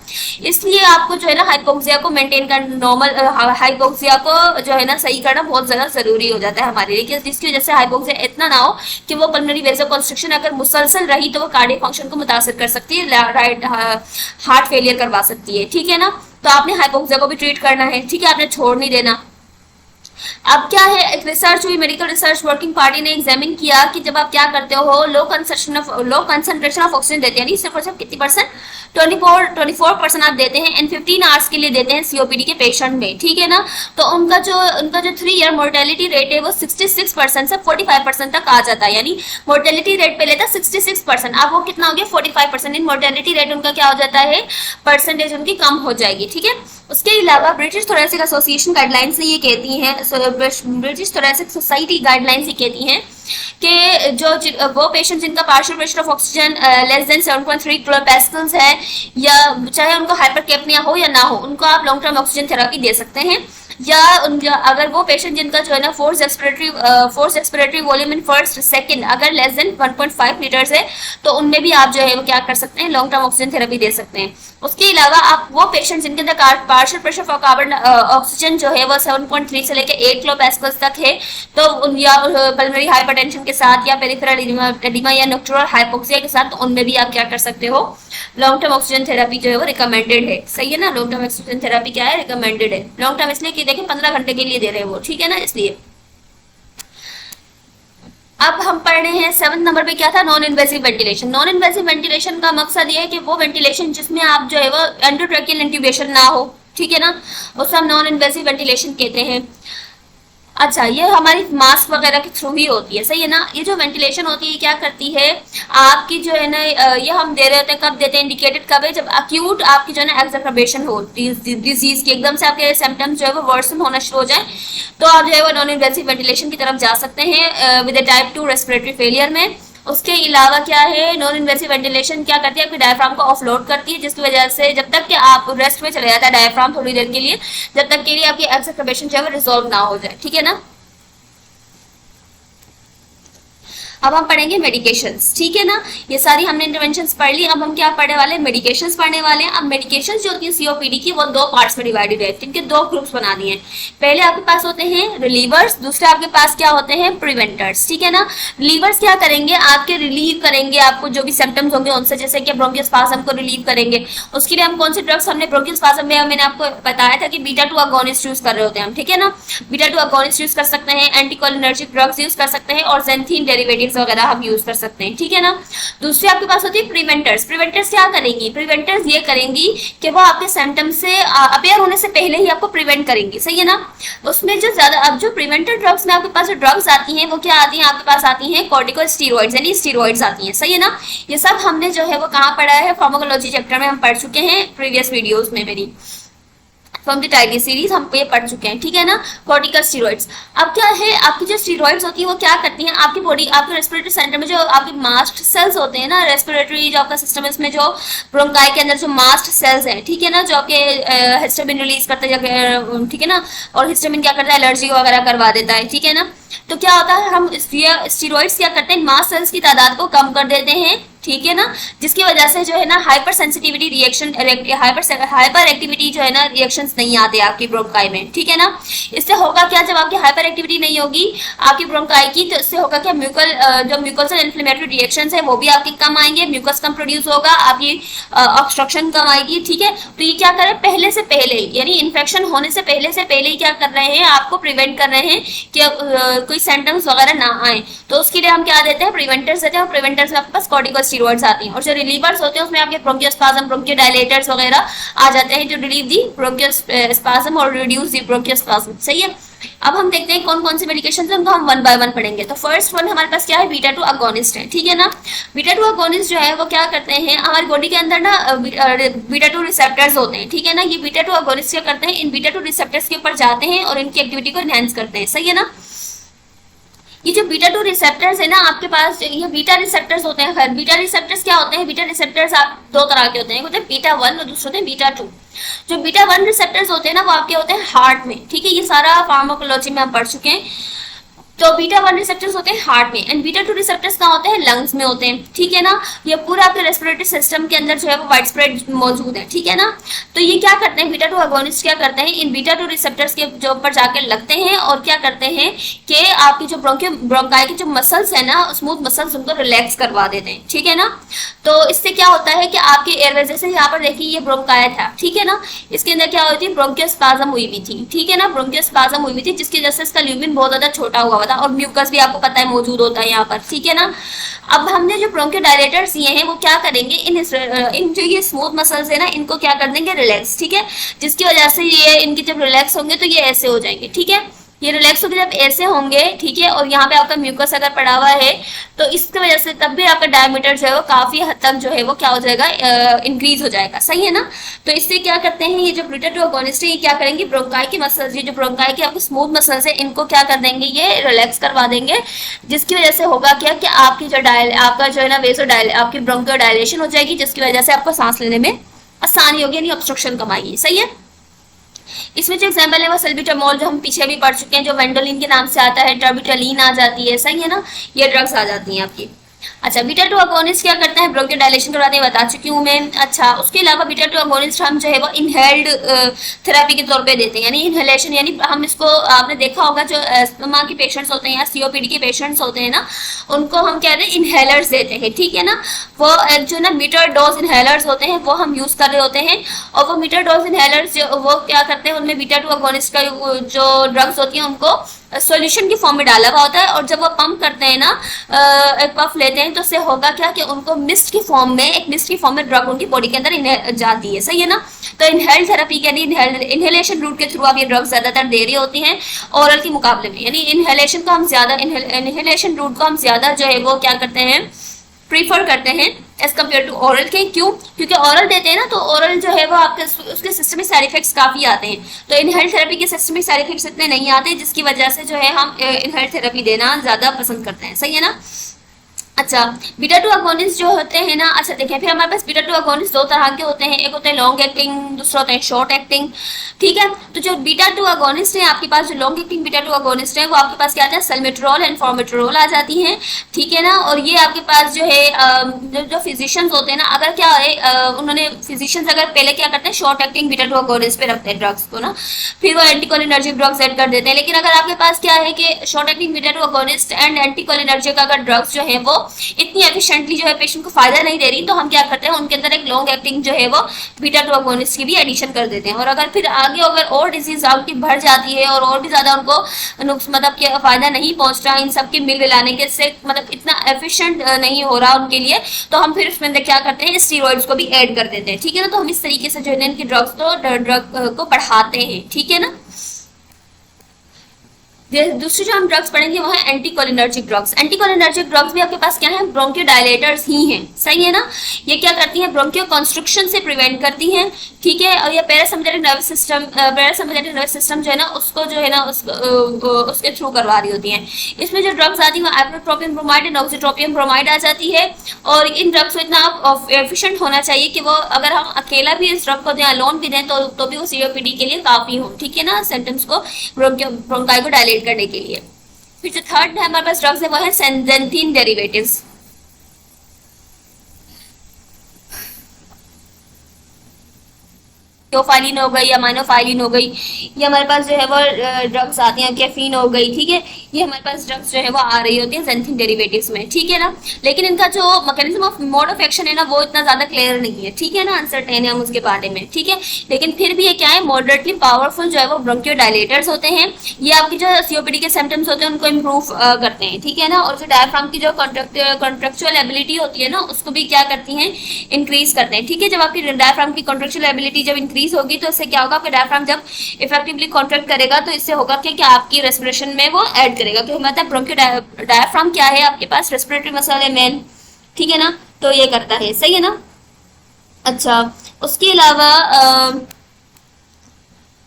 इसलिए आपको जो है ना हाइपोक्सिया को मेंटेन करना, नॉर्मल हाइपोक्सिया को जो है ना सही करना बहुत ज्यादा जरूरी हो जाता है हमारे लिए, जिसकी वजह से हाइपोक्सिया इतना ना हो कि वो पल्मोनरी वेसो कंस्ट्रक्शन अगर मुसलसल रही तो वो कार्डियक फंक्शन को मुतासिर कर सकती है, राइट हार्ट फेलियर करवा सकती है। ठीक है ना, तो आपने हाइपोक्सिया को भी ट्रीट करना है। ठीक है, आपने छोड़ नहीं देना। अब क्या है, एक रिसर्च हुई, मेडिकल रिसर्च वर्किंग पार्टी ने एग्जामिन किया कि जब आप क्या करते हो, लो कंसंट्रेशन ऑफ ऑक्सीजन देते हैं, नहीं सिर्फ और सिर्फ कितनी परसेंट, 24% आप देते हैं एंड 15 आवर्स के लिए देते हैं सीओपीडी के पेशेंट में। ठीक है ना, तो उनका जो 3 ईयर मोर्टेलिटी रेट है वो 66% से 45% तक आ जाता है। यानी मोर्टेलिटी रेट पे लेता 66%, अब वो कितना हो गया, 45%। इन मोर्टेलिटी रेट उनका क्या हो जाता है, परसेंटेज उनकी कम हो जाएगी। ठीक है, उसके अलावा ब्रिटिश थोरेसिक एसोसिएशन गाइडलाइंस ये कहती हैं, ब्रिटिश थोरेसिक सोसाइटी गाइडलाइंस ये कहती हैं कि जो वो पेशेंट जिनका partial pressure of oxygen less than 7.3 किलोपास्कल्स है, या चाहे उनको हाइपरकेपनिया हो या ना हो, उनको आप लॉन्ग टर्म ऑक्सीजन थेरेपी दे सकते हैं। या अगर वो पेशेंट जिनका जो है ना force expiratory volume in first second अगर लेस देन 1.5 लीटर्स है, तो उनमें भी आप जो है वो क्या कर सकते हैं, लॉन्ग टर्म ऑक्सीजन थेरेपी दे सकते हैं। उसके अलावा आप वो पेशेंट जिनके अंदर partial pressure for carbon oxygen जो है वो 7.3 से लेकर 8 किलोपास्कल्स तक है, तो या पल्मोनरी हाइपरटेंशन के साथ या पेरिफेरल एडिमा या नोक्टुरल हाइपोक्सिया के साथ, तो उनमें भी आप क्या कर सकते हो, लॉन्ग टर्म ऑक्सीजन थेरेपी जो है वो रिकमेंडेड है। सही है ना, लॉन्ग टर्म ऑक्सीजन थेरेपी क्या है, रिकमेंडेड है। लॉन्ग टर्म इसलिए कि देखें 15 घंटे के लिए दे रहे हैं वो। ठीक है ना, इसलिए अब हम पढ़ रहे हैं 7 नंबर पे क्या था, non invasive ventilation. Non invasive ventilation का मकसद ये है कि वो वेंटिलेशन जिसमें आप जो है वो एंडोट्रैकियल इंट्यूबेशन ना हो। ठीक है ना, उसे हम नॉन इन्वेसिव वेंटिलेशन कहते हैं। अच्छा, ये हमारी मास्क वगैरह के थ्रू ही होती है। सही है ना, ये जो वेंटिलेशन होती है क्या करती है, आपकी जो है ना ये हम दे रहे होते हैं, कब देते हैं, इंडिकेटेड कब है, जब अक्यूट आपकी जो है ना एक्सरबेशन हो डिजीज की, एकदम से आपके सिम्टम्स जो है वो वर्सन होना शुरू हो जाए, तो आप जो है वो नॉन इन्वेसिव वेंटिलेशन की तरफ जा सकते हैं विद टाइप 2 रेस्पिरेटरी फेलियर में। उसके अलावा क्या है, नॉन इन्वेसिव वेंटिलेशन क्या करती है, आपके डायफ्राम को ऑफलोड करती है, जिसकी वजह से जब तक कि आप रेस्ट में चले जाता है डायफ्राम थोड़ी देर के लिए, जब तक के लिए आपकी एक्सरबेशन जो है वो रिजॉल्व ना हो जाए। ठीक है ना, अब हम पढ़ेंगे मेडिकेशंस, ठीक है ना। ये सारी हमने इंटरवेंशंस पढ़ ली, अब हम क्या पढ़ने वाले हैं, मेडिकेशंस पढ़ने वाले हैं। अब मेडिकेशंस जो होती है सीओपीडी की, वो दो पार्ट्स में डिवाइडेड है, इनके दो ग्रुप्स बना दिए हैं। पहले आपके पास होते हैं रिलीवर्स, दूसरे आपके पास क्या होते हैं, प्रिवेंटर्स, ठीक है ना। रिलीवर्स क्या करेंगे, आपके रिलीव करेंगे आपको जो भी सिम्टम्स होंगे उनसे, जैसे कि ब्रोंकियोस्पाज्म को रिलीव करेंगे। उसके लिए हम कौन से ड्रग्स, हमने ब्रोंकियोस्पाज्म में मैंने आपको बताया था कि बीटा 2 अगोनिस्ट यूज कर रहे होते हैं हम, ठीक है ना। बीटा 2 अगोनिस्ट यूज कर सकते हैं, एंटीकोलिनर्जिक ड्रग्स यूज कर सकते हैं, और ज़ैंथीन डेरिवेटिव्स वगैरह हम यूज कर सकते हैं, ठीक है ना। दूसरी आपके पास होती है प्रिवेंटर्स। प्रिवेंटर्स क्या करेंगी, प्रिवेंटर्स ये करेंगी कि वो आपके सिम्टम्स से अपेयर होने से पहले ही आपको प्रिवेंट करेंगी, सही है ना। उसमें जो ज्यादा, अब जो प्रिवेंटर ड्रग्स में आपके पास जो ड्रग्स आती हैं वो क्या आती हैं, आपके पास आती हैं कॉर्टिकोस्टेरॉइड्स यानी स्टेरॉइड्स आती हैं, सही है ना। ये सब हमने जो है वो कहाँ पढ़ा है, फार्माकोलॉजी चैप्टर में हम पढ़ चुके हैं, प्रीवियस वीडियोस में मेरी फ्रॉम द टाइटल सीरीज हम ये पढ़ चुके हैं, ठीक है ना। कॉर्टिकोस्टेरॉइड्स, अब क्या है, आपकी जो स्टेरॉइड्स होती है वो क्या करती हैं, आपकी बॉडी, आपके रेस्पिरेटरी सेंटर में जो आपके मास्ट सेल्स होते हैं ना, रेस्पिरेटरी जो आपका सिस्टम है इसमें जो ब्रोंकाई के अंदर जो मास्ट सेल्स हैं, ठीक है ना, जो आपके हिस्टामिन रिलीज करते हैं, ठीक है ना। और हिस्टामिन क्या करता है, एलर्जी वगैरह करवा देता है, ठीक है ना। तो क्या होता है, हम स्टेरॉइड्स क्या करते हैं, मास्ट सेल्स की तादाद को कम कर देते हैं, ठीक है ना। जिसकी वजह से जो है ना hyper sensitivity reaction, hyper activity जो है ना रिएक्शंस नहीं आते आपकी ब्रोंकाई में, ठीक है ना। इससे होगा क्या, जब आपकी हाइपर एक्टिविटी नहीं होगी आपकी ब्रोंकाई की, तो इससे होगा क्या, जो म्यूकोसल इन्फ्लेमेटरी रिएक्शंस है वो भी आपके कम आएंगे, म्यूकस कम प्रोड्यूस होगा, आपकी ऑब्स्ट्रक्शन कम आएगी, ठीक है। तो ये क्या करें, पहले से पहले यानी इन्फेक्शन होने से पहले ही क्या कर रहे हैं, आपको प्रिवेंट कर रहे हैं कि कोई सिम्टम्स वगैरह ना आए। तो उसके लिए हम क्या देते हैं, प्रिवेंटर्स देते हैं, और प्रिवेंटर्स में आपके पास कॉर्टिकोस्टेरॉइड्स आती हैं। और जो रिलीवर्स होते हैं उसमें आपके ब्रोंकियोस्पाज्म, ब्रोंकियोडायलेटर्स वगैरह आ जाते हैं, जो रिलीव दी ब्रोंकियोस्पाज्म और रिड्यूस दी ब्रोंकियोस्पाज्म, सही है। अब हम देखते हैं कौन कौन से मेडिकेशन है, उनको हम वन बाय वन पढ़ेंगे। तो फर्स्ट वन हमारे पास क्या है, बीटा 2 अगोनिस्ट है, ठीक है ना। बीटा 2 अगोनिस्ट जो है वो क्या करते हैं, हमारी बॉडी के अंदर ना बीटा 2 रिसेप्टर्स होते हैं, ठीक है ना। ये बीटा 2 अगोनिस्ट क्या करते हैं, इन बीटा 2 रिसेप्टर्स के ऊपर जाते हैं और इनकी एक्टिविटी को एनहांस करते हैं, सही है ना। ये जो बीटा 2 रिसेप्टर्स है ना आपके पास, ये बीटा रिसेप्टर्स होते हैं। खैर बीटा रिसेप्टर्स क्या होते हैं, बीटा रिसेप्टर्स आप दो तरह के होते हैं, होते हैं बीटा 1 और दूसरे होते हैं बीटा 2। जो बीटा 1 रिसेप्टर्स होते हैं ना वो आपके होते हैं हार्ट में, ठीक है। ये सारा फार्माकोलॉजी में हम पढ़ चुके हैं। तो बीटा 1 रिसेप्टर्स होते हैं हार्ट में, एंड बीटा 2 रिसेप्टर्स कहाँ होते हैं, लंग्स में होते हैं, ठीक है ना। ये पूरा आपके रेस्पिरेटरी सिस्टम के अंदर जो है वो वाइड स्प्रेड मौजूद है, ठीक है ना। तो ये क्या करते हैं, बीटा 2 अगोनिस्ट क्या करते हैं, इन बीटा 2 रिसेप्टर्स के जो ऊपर जाकर लगते हैं और क्या करते हैं कि आपकी जो ब्रोंकाई की जो मसल्स है ना, स्मूथ मसल्स, उनको रिलैक्स करवा देते हैं, ठीक है ना। तो इससे क्या होता है कि आपके एयरवे, जैसे यहाँ पर देखिए ये ब्रोंकाई था, ठीक है ना, इसके अंदर क्या होती है, ब्रोंकियोस्पाज्म हुई हुई थी, ठीक है ना, ब्रोंकियोस्पाज्म हुई हुई थी, जिसकी वजह से इसका ल्यूमेन बहुत ज्यादा छोटा हुआ था, और म्यूकस भी आपको पता है मौजूद होता है यहाँ पर, ठीक है ना। अब हमने जो ब्रोंकियोडायलेटर्स दिए हैं वो क्या करेंगे, इन जो ये स्मूथ मसल्स है ना इनको क्या कर देंगे, रिलैक्स, ठीक है। जिसकी वजह से ये इनके जब रिलैक्स होंगे तो ये ऐसे हो जाएंगे, ठीक है। ये रिलैक्स होकर जब ऐसे होंगे, ठीक है, और यहाँ पे आपका म्यूकस अगर पड़ा हुआ है तो इसकी वजह से तब भी आपका डायमीटर जो है वो काफी हद तक जो है वो क्या हो जाएगा, इंक्रीज हो जाएगा, सही है ना। तो इससे क्या करते हैं, ये जो बीटा 2 अगोनिस्ट है ये क्या करेंगे, ब्रोंकाई की मसल्स, ये जो ब्रोंकाई के आपके स्मूथ मसल्स है इनको क्या कर देंगे, ये रिलैक्स करवा देंगे। जिसकी वजह से होगा क्या कि आपकी जो आपका जो है ना आपकी ब्रोंकोडायलेशन हो जाएगी, जिसकी वजह से आपको सांस लेने में आसानी होगी, यानी ऑब्स्ट्रक्शन कम आएगी, सही है। इसमें जो एग्जाम्पल है वो सल्ब्यूटामोल, जो हम पीछे भी पढ़ चुके हैं, जो वेंडोलिन के नाम से आता है, टर्बिटोलिन आ जाती है, सही है ना, ये ड्रग्स आ जाती हैं आपकी। अच्छा, बीटा 2 अगोनिस्ट क्या करते हैं, ब्रोंकोडायलेशन करवाते हैं, बता चुकी हूँ मैं। अच्छा, उसके अलावा बीटा 2 अगोनिस्ट हम जो है वो इनहेल्ड थेरेपी के तौर पे देते हैं, यानी इनहेलेशन, यानी हम इसको, आपने देखा होगा जो अस्थमा के पेशेंट्स होते हैं या सीओपीडी के पेशेंट्स होते हैं ना, उनको हम क्या देते हैं, इनहेलर्स देते हैं, ठीक है ना। वो जो ना मीटर डोज इनहेलर्स होते हैं वो हम यूज कर रहे होते हैं, और वो मीटर डोज इनहेलर्स जो वो क्या करते हैं, उनमें बीटा 2 अगोनिस्ट का जो ड्रग्स होती है उनको सॉल्यूशन की फॉर्म में डाला हुआ होता है, और जब वो पंप करते हैं ना, एक पफ लेते हैं, तो उससे होगा क्या कि उनको मिस्ट की फॉर्म में, एक मिस्ट की फॉर्म में ड्रग उनकी बॉडी के अंदर जाती है, सही है ना। तो इनहेल्ड थेरेपी के यानी इनहेलेशन रूट के थ्रू आप ये ड्रग्स ज्यादातर दे रही होती हैं ओरल के मुकाबले में, यानी इनहेलेशन को हम ज्यादा, इनहेलेशन रूट को हम ज्यादा जो है वो क्या करते हैं, प्रीफर करते हैं एज कम्पेयर टू ओरल के। क्यों? क्योंकि ओरल देते हैं ना तो ओरल जो है वो आपके उसके सिस्टमिक साइड इफेक्ट्स काफी आते हैं, तो इनहेल्ड थेरेपी के सिस्टमिक साइड इफेक्ट्स इतने नहीं आते, जिसकी वजह से जो है हम इनहेल्ड थेरेपी देना ज्यादा पसंद करते हैं, सही है ना। अच्छा, बीटा टू अगोनिस्ट जो होते हैं ना, अच्छा देखिए फिर हमारे पास बीटा टू अगोनिस्ट दो तरह के होते हैं, एक होते हैं लॉन्ग एक्टिंग, दूसरा होता है शॉर्ट एक्टिंग। ठीक है, तो जो बीटा टू अगोनिस्ट है आपके पास, जो long acting beta two agonist है वो आपके पास क्या आता है, सल्मेट्रोल एंड फॉर्मेट्रोल आ जाती हैं। ठीक है ना, और ये आपके पास जो है जो फिजिशियंस होते हैं ना, अगर क्या है उन्होंने फिजिशियंस अगर पहले क्या करते हैं, short acting beta two agonist पे रखते हैं ड्रग्स को ना, फिर वो एंटीकोलिनर्जिक ड्रग्स ऐड कर देते हैं। लेकिन अगर आपके पास क्या है कि short acting beta two agonist and anticholinergic अगर ड्रग्स जो है वो इतनी एफिशिएंटली जो है पेशेंट को फायदा नहीं दे रही, तो हम क्या करते हैं, उनके अंदर एक लॉन्ग एक्टिंग जो है वो बीटा टू अगोनिस्ट की भी एडिशन कर देते हैं। और अगर फिर आगे अगर और डिजीज आपकी बढ़ जाती है और भी ज्यादा उनको मतलब कि फायदा नहीं पहुंच रहा इन सब के मिल मिलाने के से, मतलब इतना एफिशिएंट नहीं हो रहा उनके लिए, तो हम फिर उसमें अंदर क्या करते हैं, स्टीरॉइड्स को भी ऐड कर देते हैं। ठीक है ना, तो हम इस तरीके से जो है इनकी ड्रग को बढ़ाते हैं। ठीक है ना, दूसरी जो हम ड्रग्स पढ़ेंगे वो है एंटीकोलिनर्जिक ड्रग्स। एंटीकोलिनर्जिक ड्रग्स भी आपके पास क्या है, ब्रोंकियोडायलेटर्स ही हैं। सही है ना, ये क्या करती हैं, ब्रोंकियो कंस्ट्रक्शन से प्रिवेंट करती हैं। ठीक है, और ये पैरासिम्पथेटिक नर्वस सिस्टम जो है ना उसको जो है ना उसके थ्रू करवा रही होती हैं। इसमें जो ड्रग्स आती है वो आइप्रोट्रोपियम ब्रोमाइड एंड ऑक्सीट्रोपियम ब्रोमाइड आ जाती है। और इन ड्रग्स को इतना एफिशिएंट होना चाहिए कि वो अगर हम अकेला भी इस ड्रग को दें, लोन भी दें, तो भी वो सीओपीडी के लिए काफी हो। ठीक है ना, सिम्टम्स को ब्रोंकाई को डायलेट करने के लिए। फिर जो थर्ड है हमारे पास ड्रग्स है वो है सेंजेंथिन डेरिवेटिव्स। थियोफाइलिन हो गई, अमाइनोफाइलिन हो गई, ये हमारे पास जो है वो ड्रग्स आती हैं। कैफीन हो गई, ठीक है, ये हमारे पास ड्रग्स जो है वो आ रही होती है जेंथिन डेरिवेटिव्स में। ठीक है ना, लेकिन इनका जो mechanism of mode of action है ना वो इतना ज्यादा क्लियर नहीं है। ठीक है ना, अनसर्टेन है हम उसके बारे में। ठीक है, लेकिन फिर भी ये क्या है, मॉडरेटली पावरफुल जो है वो ब्रोंकियोडायलेटर्स होते हैं। ये आपकी जो सीओपीडी के सिम्टम्स होते हैं उनको इम्प्रूव करते हैं। ठीक है ना, और जो डायफ्राम की जो कॉन्ट्रेक्चुअल एबिलिटी होती है ना उसको भी क्या करती हैं, इंक्रीज करते हैं। ठीक है, जब आपकी डायफ्राम की कॉन्ट्रेक्चुअल एबिलिटी जब इंक्रीज होगी तो इससे क्या होगा, आपका डायफ्राम जब इफेक्टिवली कॉन्ट्रैक्ट करेगा तो इससे होगा कि आपकी रेस्पिरेशन में वो ऐड करेगा, क्योंकि मतलब ब्रोंकियो डायफ्राम क्या है, आपके पास रेस्पिरेटरी मसल है मेन। ठीक है ना, तो ये करता है। सही है ना, अच्छा उसके अलावा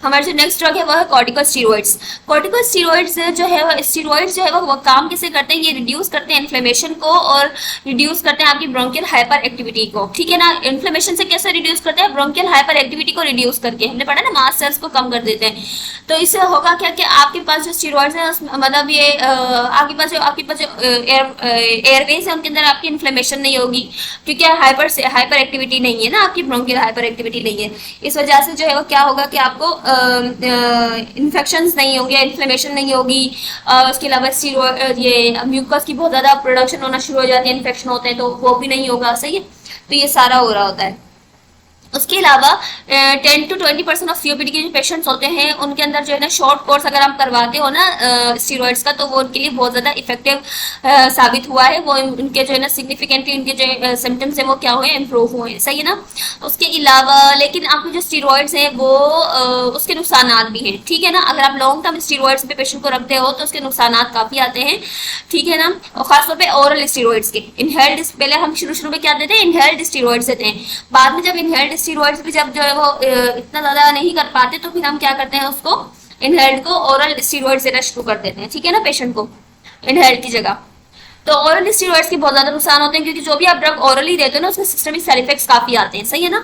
हमारे जो नेक्स्ट ड्रग है वो है कॉर्टिकोस्टेरॉइड्स। कॉर्टिकोस्टेरॉइड्स जो है वो स्टेरॉइड्स जो है वो काम कैसे करते हैं, ये रिड्यूस करते हैं इन्फ्लेमेशन को और रिड्यूस करते हैं आपकी ब्रोंकियल हाइपर एक्टिविटी को। ठीक है ना, इन्फ्लेमेशन से कैसे रिड्यूस करते हैं, ब्रोंकियल हाइपर एक्टिविटी को रिड्यूस करके, हमने पढ़ा ना मास्ट सेल्स को कम कर देते हैं। तो इससे होगा क्या कि आपके पास जो स्टेरॉइड्स है मतलब ये आपके पास जो एयरवेज है उनके अंदर आपकी इन्फ्लेमेशन नहीं होगी, क्योंकि हाइपर एक्टिविटी नहीं है ना, आपकी ब्रोंकियल हाइपर एक्टिविटी नहीं है। इस वजह से जो है वो क्या होगा कि आपको इन्फेक्शंस नहीं होंगे, इन्फ्लेमेशन नहीं होगी। उसके अलावा ये म्यूकस की बहुत ज़्यादा प्रोडक्शन होना शुरू हो जाती है, इन्फेक्शन होते हैं तो वो भी नहीं होगा। सही है, तो ये सारा हो रहा होता है। उसके अलावा 10 to 20% ऑफ सीओपीडी के जो पेशेंट्स होते हैं उनके अंदर जो है ना शॉर्ट कोर्स अगर हम करवाते हो ना स्टीरॉइड्स का, तो वो उनके लिए बहुत ज़्यादा इफेक्टिव साबित हुआ है। वो उनके जो है ना सिग्निफिकेंटली उनके जो सिम्टम्स हैं वो क्या हुए, इम्प्रूव हुए। सही है ना, उसके अलावा लेकिन आपके जो स्टीरॉइड्स हैं वो उसके नुकसान भी हैं। ठीक है ना, अगर आप लॉन्ग टर्म स्टीरॉइड्स पे पेशेंट को रखते हो तो उसके नुकसान काफ़ी आते हैं। ठीक है ना, और खासतौर पर ओरल स्टीरॉइड्स के। इनहेल्ड पहले हम शुरू में क्या देते हैं, इनहेल्ड स्टीरॉइड्स देते हैं। बाद में जब इनहेल्ड स्टीरॉइड्स भी जब जो है वो इतना ज्यादा नहीं कर पाते तो फिर हम क्या करते हैं, उसको इनहेल्ड को ओरल स्टीरॉइड्स देना शुरू कर देते हैं। ठीक है ना, पेशेंट को इनहेल्ड की जगह। तो ओरल स्टीरॉइड्स के बहुत ज्यादा नुकसान होते हैं, क्योंकि जो भी आप ड्रग ओरली देते हो ना उसमें सिस्टमिक साइड इफेक्ट्स काफी आते हैं। सही है ना,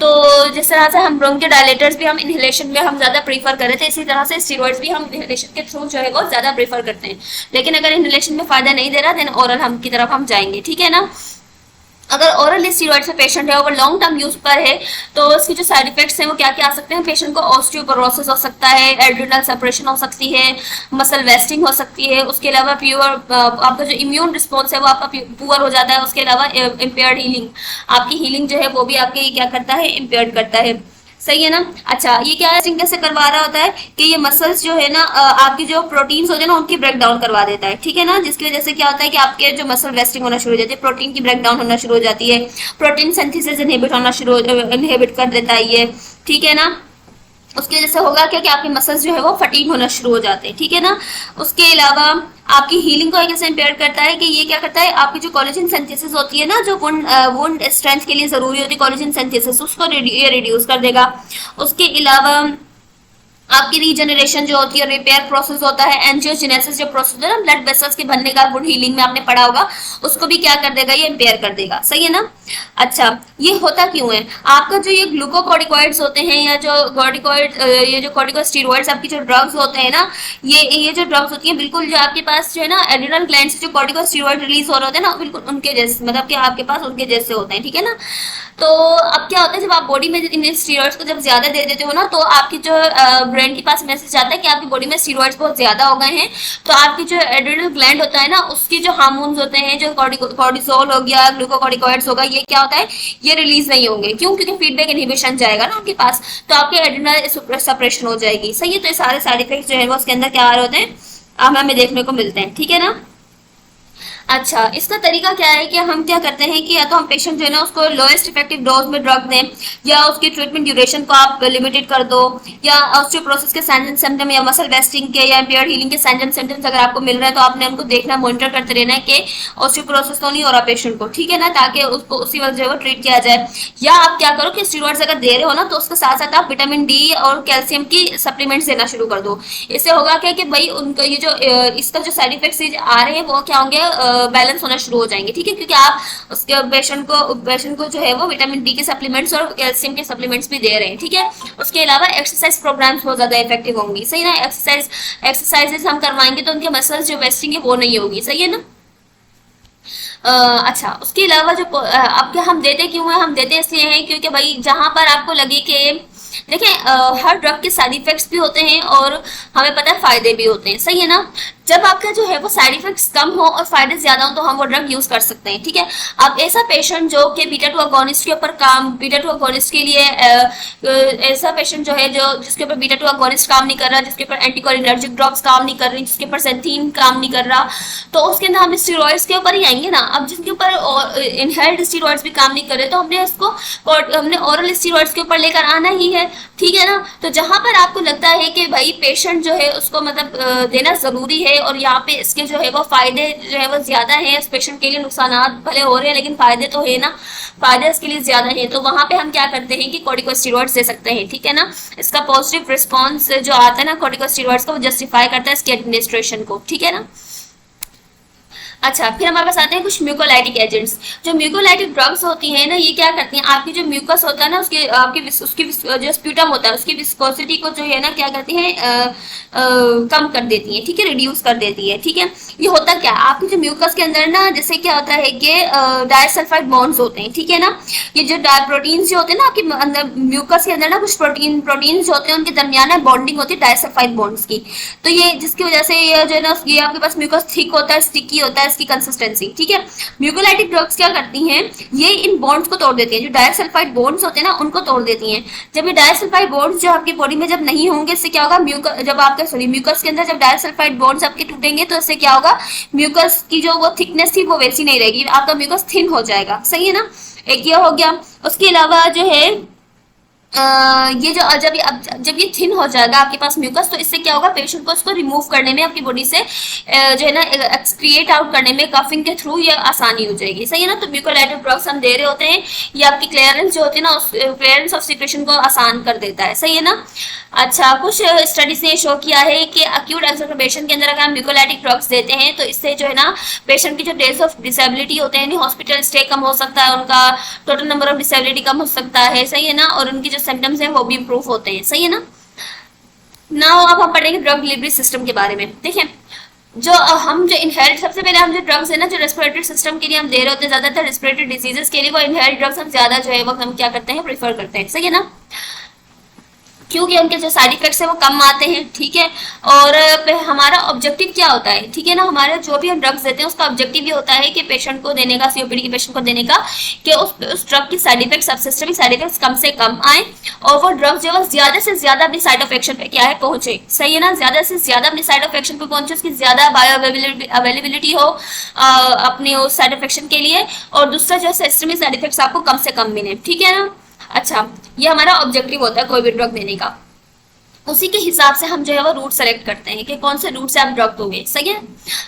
तो जिस तरह से हम ब्रोंकियोडायलेटर्स भी हम इनहेलेशन में हम ज्यादा प्रीफर कर रहे थे, इसी तरह से स्टीरॉइड्स भी हम इनहेलेशन के थ्रू जो है वो ज्यादा प्रीफर करते हैं। लेकिन अगर इनहेलेशन में फायदा नहीं दे रहा देन ओरल हम की तरफ हम जाएंगे। ठीक है ना, अगर ओरल स्टीरॉइड से पेशेंट है और लॉन्ग टर्म यूज पर है तो उसके जो साइड इफेक्ट्स हैं वो क्या क्या आ सकते हैं, पेशेंट को ऑस्टियोपोरोसिस हो सकता है, एड्रिनल सेपरेशन हो सकती है, मसल वेस्टिंग हो सकती है। उसके अलावा आपका जो इम्यून रिस्पॉन्स है वो आपका पुअर हो जाता है। उसके अलावा इम्पेयर्ड हीलिंग, आपकी हीलिंग जो है वो भी आपके क्या करता है, इम्पेयर्ड करता है। सही है ना, अच्छा ये क्या है, कैसे करवा रहा होता है कि ये मसल्स जो है ना आपकी जो प्रोटीन्स होते हैं ना उनकी ब्रेक डाउन करवा देता है। ठीक है ना, जिसकी वजह से क्या होता है कि आपके जो मसल वेस्टिंग होना शुरू हो जाती है, प्रोटीन की ब्रेक डाउन होना शुरू हो जाती है, प्रोटीन सिंथेसिस इनहिबिट कर देता है ये। ठीक है ना, उसकी वजह से होगा क्या कि आपके मसल्स जो है वो फटीग होना शुरू हो जाते हैं। ठीक है ना, उसके अलावा आपकी हीलिंग को कैसे इम्पेयर करता है कि ये क्या करता है, आपकी जो कोलेजन सिंथेसिस होती है ना, जो वुंड स्ट्रेंथ के लिए जरूरी होती है कोलेजन सिंथेसिस, उसको ये रिड्यूस कर देगा। उसके अलावा आपकी रीजनरेशन जो होती है, रिपेयर प्रोसेस होता है, एंजियोजेनेसिस जो प्रोसेस है ना ब्लड वेसल्स के बनने का, वुंड हीलिंग में आपने पढ़ा होगा, उसको भी क्या कर देगा, ये इम्पेयर कर देगा। सही है ना। अच्छा, ये होता क्यों है? आपका जो ये ग्लूकोकॉर्टिकॉइड्स होते हैं या जो कॉर्टिकॉइड, ये जो कॉर्टिकोस्टेरॉइड्स आपकी जो ड्रग्स होते हैं ना, ये जो ड्रग्स होती हैं बिल्कुल जो आपके पास जो है ना एड्रिनल ग्लैंड से जो कॉर्टिकोस्टेरॉइड रिलीज हो रहे होते हैं ना, बिल्कुल उनके जैसे, मतलब कि आपके पास उनके जैसे होते हैं। ठीक है ना। तो अब क्या होता है, जब आप बॉडी में इन स्टीरॉइड्स को जब ज्यादा दे देते हो ना, तो आपकी जो ब्रेन के पास मैसेज आता है कि आपकी बॉडी में स्टीरॉइड्स बहुत ज्यादा हो गए हैं, तो आपकी जो एड्रिनल ग्लैंड होता है ना, उसके जो हार्मोन्स होते हैं, जो कॉर्टिसोल हो गया, ग्लूकोकॉर्टिकॉइड्स होगा, ये क्या होता है, ये रिलीज नहीं होंगे। क्यों? क्योंकि फीडबैक इनहिबिशन जाएगा ना आपके पास, तो आपके एड्रिनल सप्रेशन हो जाएगी। सही है। तो ये सारे साइड इफेक्ट्स जो है वो उसके अंदर क्या आ रहे होते हैं, हमें देखने को मिलते हैं। ठीक है ना। अच्छा, इसका तरीका क्या है कि हम क्या करते हैं कि या तो हम पेशेंट जो है ना उसको लोएस्ट इफेक्टिव डोज में ड्रग दें, या उसकी ट्रीटमेंट ड्यूरेशन को आप लिमिटेड कर दो, या ऑस्टियोपोरोसिस के साइंस एंड सिम्टम या मसल वेस्टिंग के या इम्पेयर्ड हीलिंग के साइंस एंड सिम्टम्स अगर आपको मिल रहे हैं तो आपने उनको देखना, मॉनिटर करते रहना है कि ऑस्टियोपोरोसिस तो नहीं हो रहा पेशेंट को। ठीक है ना, ताकि उसको उसी वक्त जो है वो ट्रीट किया जाए। या आप क्या करो कि स्टीरॉइड्स अगर दे रहे हो ना, तो उसके साथ साथ आप विटामिन डी और कैल्शियम की सप्लीमेंट्स देना शुरू कर दो। इससे होगा क्या कि भाई उनका ये जो इसका जो साइड इफेक्ट्स आ रहे हैं वो क्या होंगे, बैलेंस होना शुरू हो जाएंगे। ठीक है, क्योंकि आप उसके पेशेंट को जो है वो विटामिन डी के सप्लीमेंट्स और कैल्शियम के सप्लीमेंट्स भी दे रहे हैं। ठीक है। उसके अलावा एक्सरसाइज प्रोग्राम्स बहुत ज्यादा इफेक्टिव होंगी। सही ना। एक्सरसाइजेस हम करवाएंगे तो उनके मसल्स जो वेस्टिंग है वो नहीं होगी। सही है ना। अच्छा, उसके अलावा जो अब क्या हम देते क्यों है, हम देते इसलिए हैं क्योंकि भाई जहां पर आपको लगे कि देखिए हर ड्रग के साइड इफेक्ट्स भी होते हैं और हमें पता है फायदे भी होते हैं। सही है ना। जब आपका जो है वो साइड इफेक्ट्स कम हो और फायदे ज्यादा हो तो हम वो ड्रग यूज कर सकते हैं। ठीक है। अब ऐसा पेशेंट जो कि बीटा टू अगोनिस्ट के ऊपर बीटा टू अगोनिस्ट के लिए ऐसा पेशेंट जो है जो जिसके ऊपर बीटा टू अगोनिस्ट काम नहीं कर रहा, जिसके ऊपर एंटीकोलिनर्जिक ड्रग्स काम नहीं कर रही, जिसके ऊपर सेंथीन काम नहीं कर रहा, तो उसके अंदर हम स्टीरॉइड्स के ऊपर ही आएंगे ना। अब जिसके ऊपर इनहेल्ड स्टीरॉइड्स भी काम नहीं कर रहे तो हमने ओरल स्टीरॉइड्स के ऊपर लेकर आना ही है। ठीक है ना। तो जहां पर आपको लगता है कि भाई पेशेंट जो है उसको मतलब देना जरूरी है और यहाँ पे इसके जो है वो फायदे जो है वो ज्यादा है, इस पेशेंट के लिए नुकसान भले हो रहे हैं लेकिन फायदे तो है ना, फायदे इसके लिए ज्यादा है, तो वहां पे हम क्या करते हैं कि कॉर्टिकोस्टेरॉइड्स दे सकते हैं। ठीक है ना। इसका पॉजिटिव रिस्पॉन्स जो आता है ना कॉर्टिकोस्टेरॉइड्स का, वो जस्टिफाई करता है इसके एडमिनिस्ट्रेशन को। ठीक है ना। अच्छा, फिर हमारे पास आते हैं कुछ म्यूकोलाइटिक एजेंट्स। जो म्यूकोलाइटिक ड्रग्स होती हैं ना, ये क्या करती हैं, आपकी जो म्यूकस होता है ना उसकी उसकी जो स्प्यूटम होता है उसकी विस्कोसिटी को जो है ना क्या करती है, कम कर देती है। ठीक है, रिड्यूस कर देती है। ठीक है। ये होता क्या है, आपकी जो म्यूकस के अंदर ना जैसे क्या होता है कि डाइसल्फाइड बॉन्ड्स होते हैं। ठीक है ना। ये जो प्रोटीन जो होते हैं ना आपके अंदर म्यूकस के अंदर ना, कुछ प्रोटीन जो होते हैं उनके दरमियान बॉन्डिंग होती है डाइसल्फाइड बॉन्ड्स की। तो ये जिसकी वजह से ये जो है ना ये आपके पास म्यूकस थिक होता है, स्टिकी होता है इसकी कंसिस्टेंसी। ठीक है। म्यूकोलाइटिक ड्रग्स क्या करती हैं, ये इन बॉन्ड्स को तोड़ देती हैं, जो डाइसल्फाइड बॉन्ड्स होते हैं ना उनको तोड़ देती हैं। जब ये डाइसल्फाइड बॉन्ड्स जो आपकी बॉडी में जब नहीं होंगे, इससे क्या होगा, म्यूकस के अंदर जब डाइसल्फाइड बॉन्ड्स आपके टूटेंगे तो इससे क्या होगा, म्यूकस की जो वो थिकनेस थी वो वैसी नहीं रहेगी, आपका म्यूकस थिन हो जाएगा। सही है ना। एक ये हो गया। उसके अलावा जो है ये जो जब ये थिन हो जाएगा आपके पास म्यूकस, तो इससे क्या होगा, पेशेंट को उसको रिमूव करने में आपकी बॉडी से जो है ना एक्सक्रिएट आउट करने में कफिंग के थ्रू ये आसानी हो जाएगी। सही है ना। तो म्यूकोलाइटिक ड्रग्स हम दे रहे होते हैं, ये आपकी क्लियरेंस जो होती है ना, उस क्लियरेंस ऑफ सिक्रेशन को आसान कर देता है। सही है ना। अच्छा, कुछ स्टडीज ने शो किया है कि अक्यूट एक्सरबेशन के अंदर अगर हम म्यूकोलाइटिक ड्रग्स देते हैं तो इससे जो है ना पेशेंट की जो डेज ऑफ डिसेबिलिटी होते हैं, हॉस्पिटल स्टे कम हो सकता है, उनका टोटल नंबर ऑफ डिसेबिलिटी कम हो सकता है। सही है ना। और उनकी जो सिम्टम्स हैं वो भी इंप्रूव होते हैं। सही है ना। नाउ अब हम पढ़ेंगे ड्रग डिलीवरी सिस्टम के बारे में। देखिए जो इनहेल्ड, सबसे पहले हम जो ड्रग्स है ना जो रेस्पिरेटरी सिस्टम के लिए हम दे रहे होते हैं, ज्यादातर रेस्पिरेटरी डिजीजेस के लिए वो इनहेल्ड ड्रग्स हम ज्यादा जो है वो हम क्या करते हैं, प्रेफर करते हैं। सही है ना। क्योंकि उनके जो साइड इफेक्ट्स है वो कम आते हैं। ठीक है। और हमारा ऑब्जेक्टिव क्या होता है, ठीक है ना, हमारा जो भी हम ड्रग्स देते हैं उसका ऑब्जेक्टिव ये होता है कि पेशेंट को देने का, सीओपीडी के पेशेंट को देने का, कि उस ड्रग की side effect, systemic side effects कम से कम आए और वो ड्रग जो है ज्यादा से ज्यादा अपनी साइड ऑफ एक्शन पे क्या है, पहुंचे। सही है ना। ज्यादा से ज्यादा अपनी साइड ऑफ एक्शन पे पहुंचे, उसकी ज्यादा बायो अवेलेबिलिटी हो अपने उस साइड ऑफ एक्शन के लिए, और दूसरा जो सिस्टमिक साइड इफेक्ट्स आपको कम से कम मिले। ठीक है ना। अच्छा, ये हमारा ऑब्जेक्टिव होता है कोई भी ड्रग देने का। उसी के हिसाब से हम जो है वो रूट सेलेक्ट करते हैं कि कौन से रूट से आप ड्रग दोगे, सही है।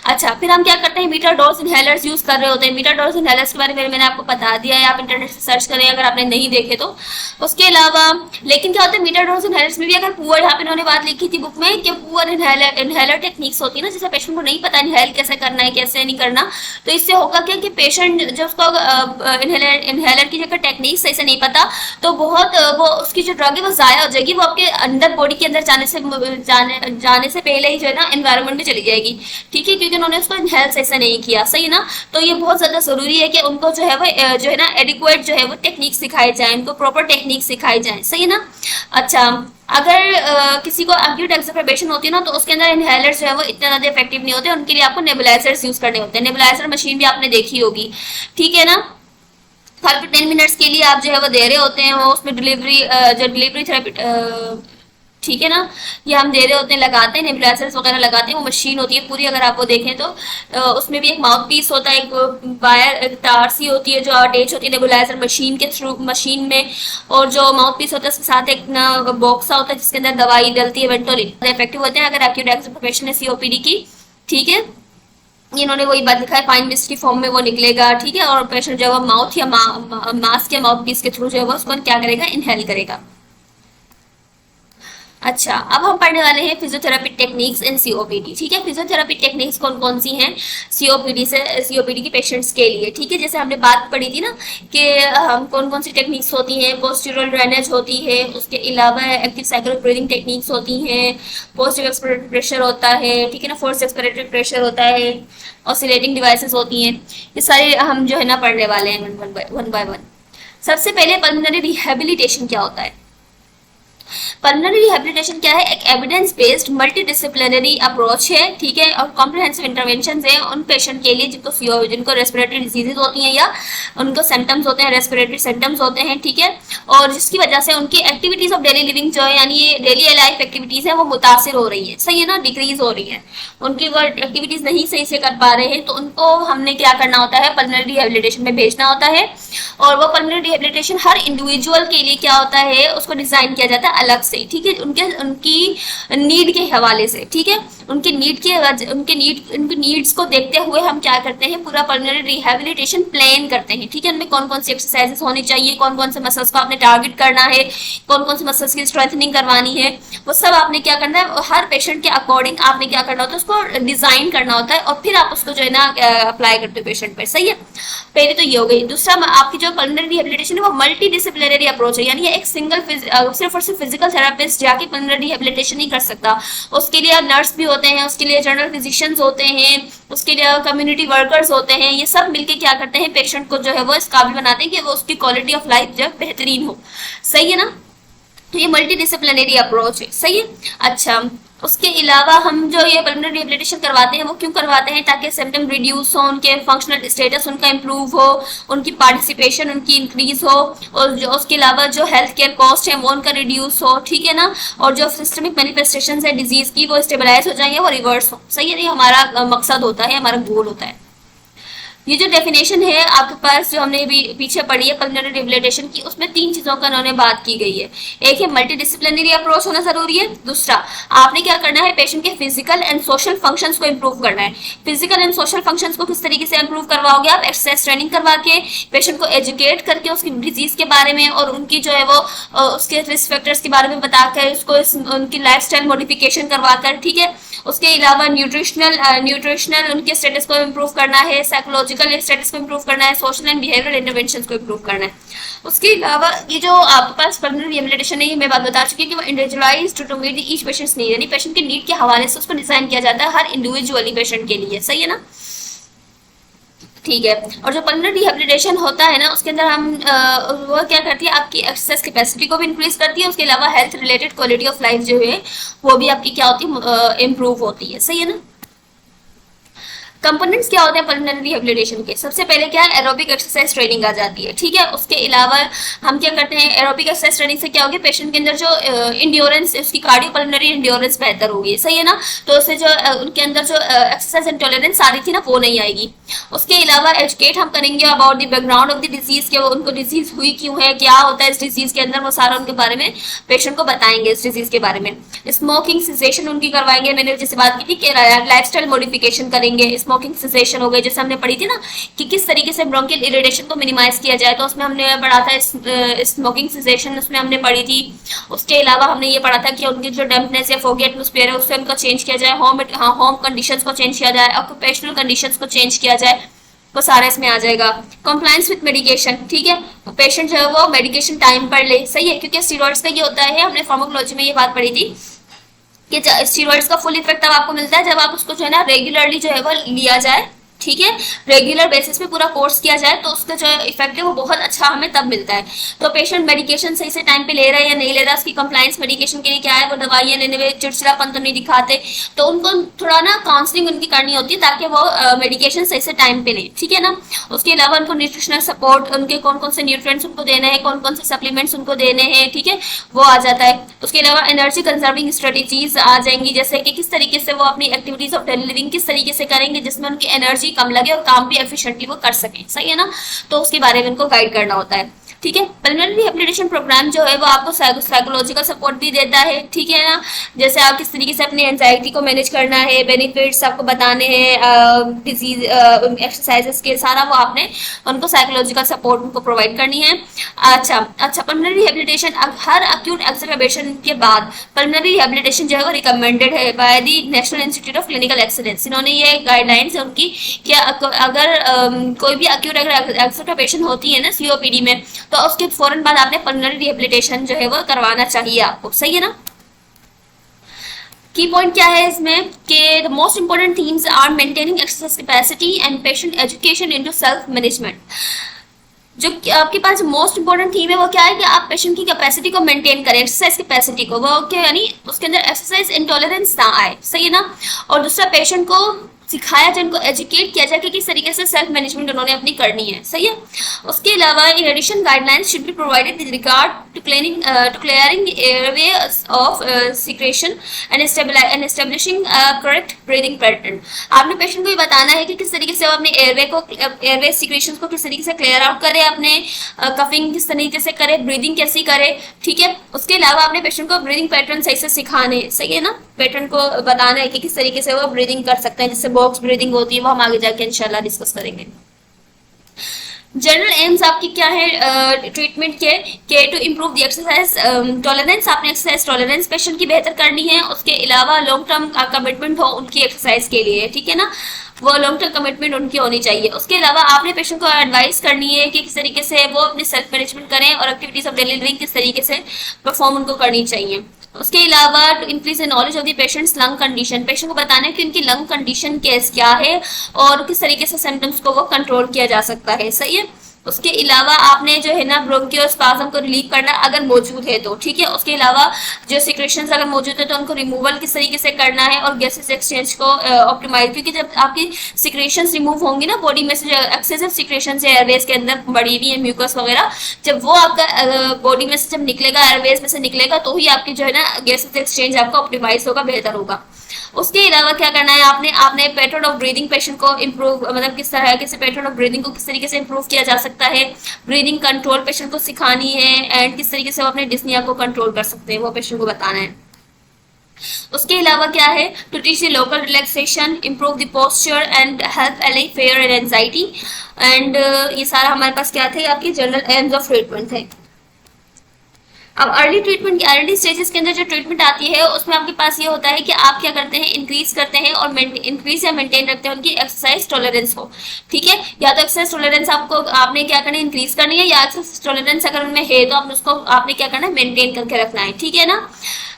अच्छा, फिर हम क्या करते हैं, मीटर डोज इनहेलर्स यूज कर रहे होते हैं। मीटर डोज इनहेलर्स के बारे में मैंने आपको बता दिया है, आप इंटरनेट से सर्च करें अगर आपने नहीं देखे तो। उसके अलावा लेकिन क्या होता है, मीटर डोज इनहेलर्स में भी अगर पुअर, यहाँ पे इन्होंने बात लिखी थी बुक में कि पुअर इनहेलर टेक्निक्स होती है ना, जैसे पेशेंट को नहीं पता इनहेल कैसे करना है कैसे नहीं करना, तो इससे होगा क्या कि पेशेंट जब उसको इनहेलर की जगह टेक्निक सही से नहीं पता, तो बहुत वो उसकी जो ड्रग है वो जाया हो जाएगी, वो आपके अंदर बॉडी के अंदर जाने से पहले ही जो है ना एनवायरनमेंट में चली जाएगी, ठीक है, क्योंकि उन्होंने उसको इनहेल सही से नहीं किया, सही है ना। तो ये बहुत ज्यादा जरूरी है कि उनको जो है वो जो है ना एडिक्वेट जो है वो टेक्निक सिखाई जाए, उनको प्रॉपर टेक्निक सिखाई जाए, सही है ना। अच्छा, अगर किसी को एक्यूट एक्सरपेशन होती है ना, तो उसके अंदर इनहेलर जो है वो इतने ज्यादा इफेक्टिव नहीं होते, उनके लिए आपको नेबुलाइजर्स यूज करने होते हैं। नेबुलाइजर मशीन भी आपने देखी होगी, ठीक है ना। 5 to 10 मिनट्स के लिए आप जो है वो दे रहे होते हैं, वो उसमें जो डिलीवरी थेरेपी, ठीक है ना, ये हम दे रहे होते हैं, लगाते हैं नेबुलाइजर्स वगैरह लगाते हैं। वो मशीन होती है पूरी, अगर आप वो देखें तो उसमें भी एक माउथ पीस होता है, एक वायर तार सी होती है जो अटैच होती है नेबुलाइजर मशीन के थ्रू मशीन में, और जो माउथ पीस होता है उसके साथ एक बॉक्स होता है जिसके अंदर दवाई डलती है, वेंटोलिन इफेक्टिव होते हैं अगर एक्यूट एक्सरपेशन है सीओपीडी की, ठीक है। इन्होंने वही बात लिखा है, फाइन मिस्ट की फॉर्म में वो निकलेगा, ठीक है, और पेशेंट जो है वो माउथ या मास्क या माउथ पीस के थ्रू जो है वो उसको क्या करेगा, इनहेल करेगा। अच्छा, अब हम पढ़ने वाले हैं फिजियोथेरेपी टेक्निक्स इन सीओपीडी, ठीक है। फिजियोथेरेपी टेक्निक्स कौन कौन सी हैं सीओपीडी के पेशेंट्स के लिए, ठीक है। जैसे हमने बात पढ़ी थी ना कि हम कौन कौन सी टेक्निक्स होती हैं, पोस्टीरियर ड्रेनेज होती है, उसके अलावा एक्टिव साइकिल ब्रीदिंग टेक्निक्स होती हैं, पॉजिटिव एक्सपिरेटरी प्रेशर होता है, ठीक है ना, फोर्स एक्सपिरेटरी प्रेशर होता है, ऑसिलेटिंग डिवाइसेस होती हैं, ये सारे हम जो है ना पढ़ने वाले हैं वन बाय वन। सबसे पहले पल्मोनरी रिहेबिलिटेशन क्या होता है। पल्मोनरी रिहेबिलिटेशन क्या है, एक evidence based multi disciplinary approach है, ठीक है, और कॉम्प्रिहेंसिव इंटरवेंशन है उन पेशेंट के लिए जिनको रेस्पिरेटरी डिजीजेज होती हैं या उनको सिम्टम्स होते हैं, रेस्पिरेटरी सिम्टम्स होते हैं, ठीक है, और जिसकी वजह से उनकी एक्टिविटीज ऑफ डेली लिविंग जो है यानी ये डेली लाइफ एक्टिविटीज है वो मुतासिर हो रही है, सही है ना, डिक्रीज हो रही है, उनकी वो एक्टिविटीज नहीं सही से कर पा रहे हैं, तो उनको हमने क्या करना होता है, पल्मोनरी रिहेबिलिटेशन में भेजना होता है। और वो पल्मोनरी रिहेबिलिटेशन हर इंडिविजुअल के लिए क्या होता है, उसको डिजाइन किया जाता है अलग से, ठीक है, उनकी नीड के हवाले से, ठीक है, उनकी नीड्स को देखते हुए हम क्या करते हैं, पूरा पल्मोनरी रिहेबिलिटेशन प्लान करते हैं, ठीक है। उनमें कौन कौन सी एक्सरसाइजेस होनी चाहिए, कौन कौन से मसल्स को आपने टारगेट करना है, कौन कौन से मसल्स की स्ट्रेंथनिंग करवानी है, वो सब आपने क्या करना है, हर पेशेंट के अकॉर्डिंग आपने क्या करना होता है, उसको डिजाइन करना होता है, और फिर आप उसको जो है ना अप्लाई करते हो पेशेंट पर, सही है। पहले तो ये हो गई। दूसरा, आपकी जो पल्मोनरी रिहेबिलिटेशन है वो मल्टी डिसिप्लिनरी अप्रोच है, यानी एक सिंगल सिर्फ और सिर्फ फिजिकल थेरेपिस्ट जाके पल्मोनरी रिहेबिलिटेशन नहीं कर सकता, उसके लिए नर्स भी होते हैं, उसके लिए जनरल फिजिशियंस होते हैं, उसके लिए कम्युनिटी वर्कर्स होते हैं, ये सब मिलके क्या करते हैं, पेशेंट को जो है वो इस काबिल बनाते हैं कि वो उसकी क्वालिटी ऑफ लाइफ जो बेहतरीन हो, सही है ना। तो ये मल्टी डिसिप्लिनरी अप्रोच है, सही है। अच्छा, उसके अलावा हम जो ये पल्मोनरी रिहेबिलिटेशन करवाते हैं वो क्यों करवाते हैं, ताकि सिम्टम रिड्यूस हो, उनके फंक्शनल स्टेटस उनका इंप्रूव हो, उनकी पार्टिसिपेशन उनकी इंक्रीज हो, और जो उसके अलावा जो हेल्थ केयर कॉस्ट है वो उनका रिड्यूस हो, ठीक है ना, और जो सिस्टमिक मैनिफेस्टेशन है डिजीज की वो स्टेबलाइज हो जाएंगे, वो रिवर्स हो, सही है। ये हमारा मकसद होता है, हमारा गोल होता है। ये जो डेफिनेशन है आपके पास जो हमने भी पीछे पढ़ी है पल्मोनरी रिहेबिलिटेशन की, उसमें 3 चीजों का उन्होंने बात की गई है। एक है मल्टी डिसिप्लिनरी अप्रोच होना जरूरी है। दूसरा, आपने क्या करना है, पेशेंट के फिजिकल एंड सोशल फंक्शंस को इंप्रूव करना है। फिजिकल एंड सोशल फंक्शंस को किस तरीके से इंप्रूव करवाओगे आप, एक्सरसाइज ट्रेनिंग करवा के, पेशेंट को एजुकेट करके उसकी डिजीज के बारे में और उनकी जो है वो उसके रिस्क फैक्टर्स के बारे में बताकर उसको उनकी लाइफस्टाइल मॉडिफिकेशन करवाकर, ठीक है। उसके अलावा न्यूट्रिशनल उनके स्टेटस को इंप्रूव करना है, साइकोलॉजिकल स्टेटस को इंप्रूव करना है, सोशल एंड बिहेवियरल इंटरवेंशन को इंप्रूव करना है। उसके अलावा ये जो आपके पास पल्मोनरी रिहेबिलिटेशन है, ये मैं बात बता चुकी हूँ कि वो individualized to meet each patients need, यानी पेशेंट के नीड के हवाले से उसको डिजाइन किया जाता है हर इंडिविजुअली पेशेंट के लिए, सही है ना, ठीक है। और जो पल्मोनरी रिहेबिलिटेशन होता है ना, उसके अंदर हम वो क्या करती है, आपकी एक्सरसाइज कैपेसिटी को भी इंक्रीज करती है, उसके अलावा health related quality of life जो है वो भी आपकी क्या होती है, इम्प्रूव होती है, सही है ना। कंपोनेंट्स क्या होते हैं पल्मोनरी रिहेबिलिटेशन के, सबसे पहले क्या है, एरोबिक एक्सरसाइज ट्रेनिंग आ जाती है, ठीक है। उसके अलावा हम क्या करते हैं, एरोबिक एक्सरसाइज ट्रेनिंग से क्या होगी, पेशेंट के अंदर जो इंड्योरेंस, उसकी कार्डियोपल्मोनरी इंड्योरेंस बेहतर होगी, सही है ना। तो उससे जो उनके अंदर जो एक्सरसाइज इंटॉलरेंस आ रही थी ना वो नहीं आएगी। उसके अलावा एजुकेट हम करेंगे about the background of the disease के, उनको डिजीज हुई क्यों है, क्या होता है इस डिजीज के अंदर, वो सारा उनके बारे में पेशेंट को बताएंगे इस डिजीज के बारे में। स्मोकिंग सिसेशन उनकी करवाएंगे, मैंने जैसे बात की थी कि लाइफस्टाइल मॉडिफिकेशन करेंगे। स्मोकिंग सिसेशन हो गई, जैसे हमने पढ़ी थी ना कि किस तरीके से ब्रोंकियल इरिटेशन को मिनिमाइज किया जाए, तो उसमें हमने पढ़ा था स्मोकिंग सिसेशन, उसमें हमने पढ़ी थी। उसके अलावा हमने ये पढ़ा था कि उनकी जो डैम्पनेस या फोगी एटमोस्फेयर है उससे उनको चेंज किया जाए, होम कंडीशंस को चेंज किया जाए, ऑक्यूपेशनल कंडीशंस को चेंज किया जाए, वो सारा इसमें आ जाएगा। कॉम्प्लायंस विद मेडिकेशन, ठीक है, पेशेंट जो है वो मेडिकेशन टाइम पर ले, सही है, क्योंकि स्टीरॉइड्स का ये होता है, हमने फार्माकोलॉजी में ये बात पढ़ी थी कि स्टीरॉइड्स का फुल इफेक्ट तब आपको मिलता है जब आप उसको जो है ना रेगुलरली जो है वो लिया जाए, ठीक है, रेगुलर बेसिस पे पूरा कोर्स किया जाए तो उसका जो इफेक्ट है वो बहुत अच्छा हमें तब मिलता है। तो पेशेंट मेडिकेशन सही से टाइम पे ले रहा है या नहीं ले रहा, उसकी कंप्लायंस मेडिकेशन के लिए क्या है, वो दवाइयाँ लेने में चिड़चिड़ापन तो नहीं दिखाते, तो उनको थोड़ा ना काउंसलिंग उनकी करनी होती है ताकि वो मेडिकेशन सही से टाइम पे लें, ठीक है ना। उसके अलावा उनको न्यूट्रिशनल सपोर्ट, उनके कौन कौन से न्यूट्रिएंट्स उनको देने हैं, कौन कौन से सप्लीमेंट्स उनको देने हैं, ठीक है, वो आ जाता है। उसके अलावा एनर्जी कंजर्विंग स्ट्रेटेजीज आ जाएंगी, जैसे कि किस तरीके से वो अपनी एक्टिविटीज ऑफ डेली लिविंग किस तरीके से करेंगे जिसमें उनकी एनर्जी कम लगे और काम भी एफिशिएंटली वो कर सकें, सही है ना, तो उसके बारे में उनको गाइड करना होता है, ठीक है। पल्मोनरी रिहेबिलिटेशन प्रोग्राम जो है वो आपको साइकोलॉजिकल सपोर्ट भी देता है, ठीक है ना, जैसे आप किस तरीके से अपनी एंजाइटी को मैनेज करना है, बेनिफिट्स आपको बताने हैं डिजीज एक्सरसाइजेस के, सारा वो आपने उनको साइकोलॉजिकल सपोर्ट उनको प्रोवाइड करनी है। अच्छा पल्मोनरी रिहेबिलिटेशन, हर अक्यूट एक्सरबेशन के बाद पल्मोनरी रिहेबिलिटेशन जो है वो रिकमेंडेड है by the national institute of clinical excellence. इन्होंने ये गाइडलाइंस है उनकी कि अगर कोई भी अक्यूट एक्सरबेशन होती है ना सीओपीडी में, तो उसके फौरन बाद आपने पल्मोनरी रिहेबिलिटेशन जो है वो करवाना चाहिए आपको, सही है ना। की पॉइंट क्या है इसमें कि the most important themes are maintaining exercise capacity and patient education into self management. जो आपके पास मोस्ट इंपोर्टेंट थीम है वो क्या है कि आप पेशेंट की कैपेसिटी को मेंटेन करें, एक्सरसाइज कैपेसिटी को, वो क्या यानी उसके अंदर एक्सरसाइज इंटॉलरेंस ना आए, सही है ना। और दूसरा पेशेंट को सिखाया जाए, उनको एजुकेट किया जाए कि किस तरीके से सेल्फ मैनेजमेंट उन्होंने अपनी करनी है, सही है। उसके अलावा in addition guidelines should be provided with regard to clearing airway of secretion and establishing correct breathing pattern. आपने पेशेंट को ये बताना है कि किस तरीके से वो अपने एयरवे सिक्रेशन को किस तरीके से क्लियर आउट करे, अपने कफिंग किस तरीके से करे, ब्रीदिंग कैसी करे, ठीक है। उसके अलावा आपने पेशेंट को ब्रीदिंग पैटर्न सही से सिखाने, सही है ना, पैटर्न को बताना है कि किस तरीके से वो ब्रीदिंग कर सकते हैं, जिससे बॉक्स ब्रीदिंग होती है, वो हम आगे जाके इंशाल्लाह डिस्कस करेंगे। जनरल एम्स आपकी क्या है ट्रीटमेंट के to improve the exercise tolerance, आपने एक्सरसाइज टॉलरेंस पेशेंट की बेहतर करनी है। उसके अलावा लॉन्ग टर्म कमिटमेंट हो उनकी एक्सरसाइज के लिए, ठीक है ना, वो लॉन्ग टर्म कमिटमेंट उनकी होनी चाहिए। उसके अलावा आपने पेशेंट को एडवाइस करनी है कि किस तरीके से वो अपनी सेल्फ मैनेजमेंट करें और एक्टिविटीज ऑफ डेली लिविंग किस तरीके से परफॉर्म उनको करनी चाहिए। उसके अलावा to increase the knowledge of the patients lung condition, patient को बताना है कि उनकी लंग कंडीशन क्या है और किस तरीके से सिम्टम्स को वो कंट्रोल किया जा सकता है, सही है। उसके अलावा आपने जो है ना ब्रोंकियोस्पाज्म को रिलीव करना अगर मौजूद है तो, ठीक है। उसके अलावा जो सिक्रेशंस अगर मौजूद है तो उनको रिमूवल किस तरीके से करना है और गैसेस एक्सचेंज को ऑप्टिमाइज, क्योंकि जब आपकी सिक्रेशंस रिमूव होंगी ना बॉडी में से, जो एक्सेसिव सिक्रेशंस है एयरवेज के अंदर बड़ी हुई है म्यूकस वगैरह, जब वो आपका बॉडी में से जब निकलेगा, एयरवेज में से निकलेगा, तो ही आपकी जो है ना गैसेस एक्सचेंज आपका ऑप्टिमाइज होगा, बेहतर होगा। उसके अलावा क्या करना है आपने पैटर्न ऑफ ब्रीदिंग पेशेंट को इम्प्रूव, मतलब किस तरह के पैटर्न ऑफ ब्रीदिंग को किस तरीके से इम्प्रूव किया जा सकता है, ब्रीदिंग कंट्रोल पेशेंट को सिखानी है एंड किस तरीके से वो अपने डिस्निया को कंट्रोल कर सकते हैं वो पेशेंट को बताना है। उसके अलावा क्या है to teach the local relaxation, improve the posture and help allay fear and anxiety, and ये सारा हमारे पास क्या थे आपकी जनरल एम्स ऑफ ट्रीटमेंट थे। अब अर्ली ट्रीटमेंट, अर्ली स्टेजेस के अंदर जो ट्रीटमेंट आती है उसमें आपके पास ये होता है कि आप क्या करते हैं, इंक्रीज करते हैं और इंक्रीज या मेंटेन रखते हैं उनकी एक्सरसाइज टॉलरेंस को, ठीक है। या तो एक्सरसाइज टॉलरेंस आपने क्या करना है, इंक्रीज करनी है, या एक्सरसाइज टॉलरेंस अगर उनमें है तो आपने क्या करना है, मेंटेन करके रखना है, ठीक है ना।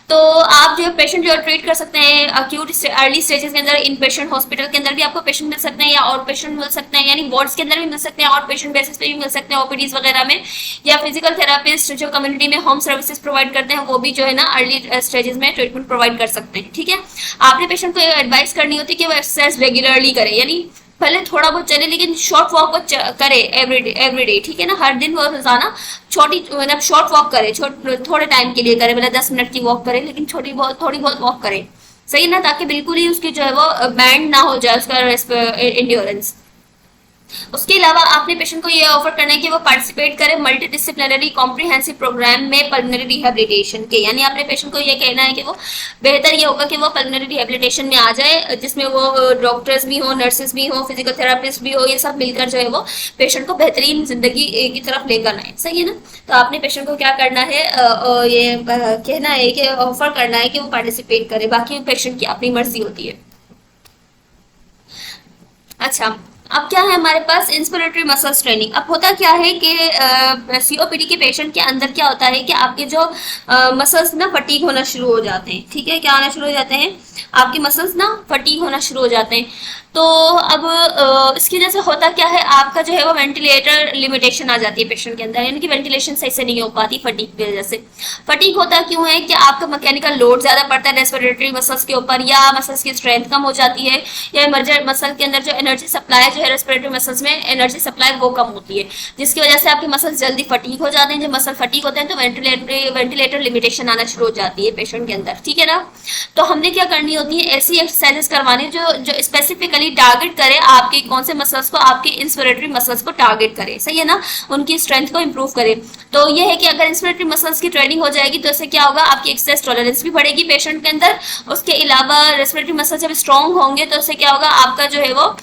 तो आप जो पेशेंट जो ट्रीट कर सकते हैं अक्यूट अर्ली स्टेजेस के अंदर, इन पेशेंट हॉस्पिटल के अंदर भी आपको पेशेंट मिल सकते हैं या आउट पेशेंट मिल सकते हैं, यानी वार्ड्स के अंदर भी मिल सकते हैं, आउट पेशेंट बेसिस पे भी मिल सकते हैं ओपीडीज वगैरह में, या फिजिकल थेरापिस्ट जो कम्युनिटी में होम सर्विसेज प्रोवाइड करते हैं वो भी जो है ना अर्ली स्टेजेस में ट्रीटमेंट प्रोवाइड कर सकते हैं, ठीक है। आपने पेशेंट को एडवाइस करनी होती है कि वो एक्सरसाइज रेगुलरली करे, यानी पहले थोड़ा बहुत चले लेकिन शॉर्ट वॉक को करे एवरीडे, ठीक है ना, हर दिन वो रोजाना छोटी मतलब शॉर्ट वॉक करे, थोड़े टाइम के लिए करे, मतलब 10 मिनट की वॉक करे, लेकिन थोड़ी बहुत वॉक करे, सही ना, ताकि बिल्कुल ही उसकी जो है वो बैंड ना हो जाए उसका इंड्योरेंस। उसके अलावा आपने पेशेंट को ये ऑफर करना है कि वो पार्टिसिपेट करे मल्टी डिसिप्लिनरी कॉम्प्रिहेंसिव प्रोग्राम में पल्मोनरी रिहेबिलिटेशन के, यानी आपने पेशेंट को ये कहना है कि वो बेहतर ये होगा कि वो पल्मोनरी रिहेबिलिटेशन में आ जाए, जिसमें वो डॉक्टर्स भी हो, नर्सेज भी हो, फिजिकल थेरापिस्ट भी हो, ये सब मिलकर जो है वो पेशेंट को बेहतरीन जिंदगी की तरफ लेकर आए। सही है ना। तो आपने पेशेंट को क्या करना है, ये कहना है कि ऑफर करना है कि वो पार्टिसिपेट करे, बाकी पेशेंट की अपनी मर्जी होती है। अच्छा, अब क्या है हमारे पास इंस्पिरेटरी मसल्स ट्रेनिंग। अब होता क्या है कि सीओपीडी के पेशेंट के अंदर क्या होता है कि आपके जो मसल्स ना फटीग होना शुरू हो जाते हैं। ठीक है, क्या होना शुरू हो जाते हैं, आपके मसल्स ना फटीग होना शुरू हो जाते हैं। तो अब इसकी वजह से होता क्या है, आपका जो है वो वेंटिलेटर लिमिटेशन आ जाती है पेशेंट के अंदर, यानी कि वेंटिलेशन सही से नहीं हो पाती फटीग की वजह से। फटीग होता क्यों है कि आपका मैकेनिकल लोड ज्यादा पड़ता है रेस्पिरेटरी मसल्स के ऊपर, या मसल्स की स्ट्रेंथ कम हो जाती है, या इमर्जेंट मसल के अंदर जो एनर्जी सप्लाई जो है रेस्पिरेटरी मसल्स में एनर्जी सप्लाई वो कम होती है, जिसकी वजह से आपके मसल्स जल्दी फटीग हो जाते हैं। जब मसल फटीग होते हैं तो वेंटिलेटर लिमिटेशन आना शुरू हो जाती है पेशेंट के अंदर। ठीक है ना। तो हमने क्या करनी होती है, ऐसी एक्सरसाइजेस करवानी जो स्पेसिफिकली टारगेट करे आपके कौन से मसल्स को, आपके इंस्पिरेटरी मसल्स को टारगेट करे। सही है ना, उनकी स्ट्रेंथ को इंप्रूव करे। तो ये है कि अगर इंस्पिरेटरी मसल्स की ट्रेनिंग हो जाएगी तो इससे क्या होगा, आपकी एक्सरसाइज टॉलरेंस भी बढ़ेगी पेशेंट के अंदर। उसके अलावा रेस्पिरेटरी मसल जब स्ट्रॉन्ग होंगे तो इससे क्या होगा, आपका जो है वो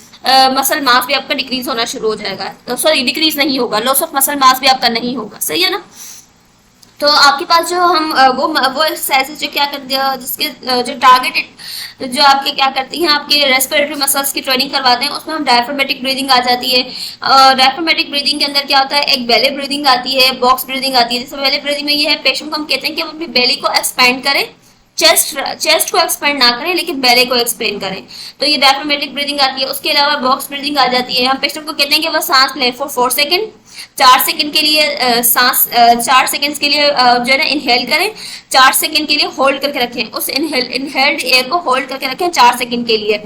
मसल मास भी आपका डिक्रीज होना शुरू हो जाएगा। सॉरी, डिक्रीज नहीं होगा, लॉस ऑफ मसल मास भी आपका नहीं होगा। सही है ना। तो आपके पास जो हम वो एक्सरसाइजेस जो क्या करते हैं, जिसके जो टारगेटेड जो आपके क्या करती हैं, आपके रेस्पिरेटरी मसल्स की ट्रेनिंग करवाते हैं, उसमें हम डायफ्रामेटिक ब्रीदिंग आ जाती है। डायफ्रामेटिक ब्रीदिंग के अंदर क्या होता है, एक बेली ब्रीदिंग आती है, बॉक्स ब्रीदिंग आती है। जैसे बेली ब्रीदिंग में ये है, पेशेंट को हम कहते हैं कि वो अपनी बेली को एक्सपैंड करें, चेस्ट को एक्सपेंड ना करें लेकिन बेले को एक्सपेंड करें, तो ये डायफ्रामेटिक ब्रीदिंग आती है। उसके अलावा बॉक्स ब्रीदिंग आ जाती है। हम पेशेंट को कहते हैं कि वह सांस लें फॉर 4 सेकंड, 4 सेकंड के लिए सांस 4 सेकंड्स के लिए जो है ना इनहेल करें, 4 सेकंड के लिए होल्ड करके रखें, उस इनहेल्ड एयर को होल्ड करके रखें 4 सेकंड के लिए।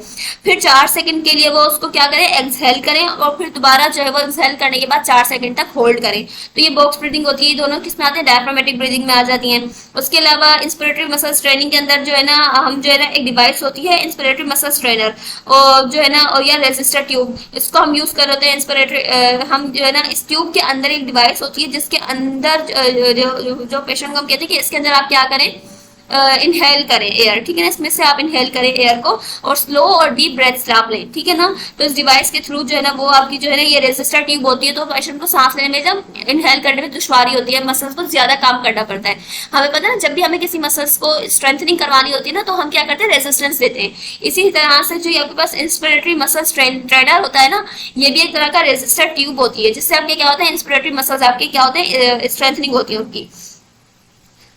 फिर 4 सेकंड के लिए वो उसको क्या करें, एक्सहेल करें, और फिर दोबारा जो है वो एक्सहेल करने के बाद 4 सेकंड तक होल्ड करें। तो ये बॉक्स ब्रीदिंग होती है, दोनों किस में आते हैं, डायफ्रामेटिक ब्रीदिंग में आ जाती हैं। उसके अलावा इंस्पिरेटरी मसल्स ट्रेनिंग के अंदर जो है ना हम जो है ना एक डिवाइस होती है इंस्पिरेटरी मसल्स ट्रेनर, और जो है ना या रेजिस्टर ट्यूब, इसको हम यूज कर रहे हैं इंस्पिरेटरी। हम जो है ना इस ट्यूब के अंदर एक डिवाइस होती है जिसके अंदर जो पेशेंट को हम कहते हैं कि इसके अंदर आप क्या करें, इनहेल करें एयर। ठीक है ना, इसमें से आप इनहेल करें एयर को और स्लो और डीप ब्रेथ्स आप लें। ठीक है ना। तो इस डिवाइस के थ्रू जो है ना वो आपकी जो है ना ये रेजिस्टर ट्यूब होती है, तो पेशेंट को सांस लेने में जब इनहेल करने में दुश्वारी होती है, मसल्स को ज्यादा काम करना पड़ता है। हमें पता है ना, जब भी हमें किसी मसल्स को स्ट्रेंथनिंग करवानी होती है ना, तो हम क्या करते हैं, रेजिस्टेंस देते हैं। इसी तरह से जो आपके पास इंस्पिरेटरी मसल ट्रेनर होता है ना, ये भी एक तरह का रेजिस्टर ट्यूब होती है, जिससे आपके क्या होता है, इंस्पिरेटरी मसल्स आपके क्या होते हैं, स्ट्रेंथनिंग होती है उनकी।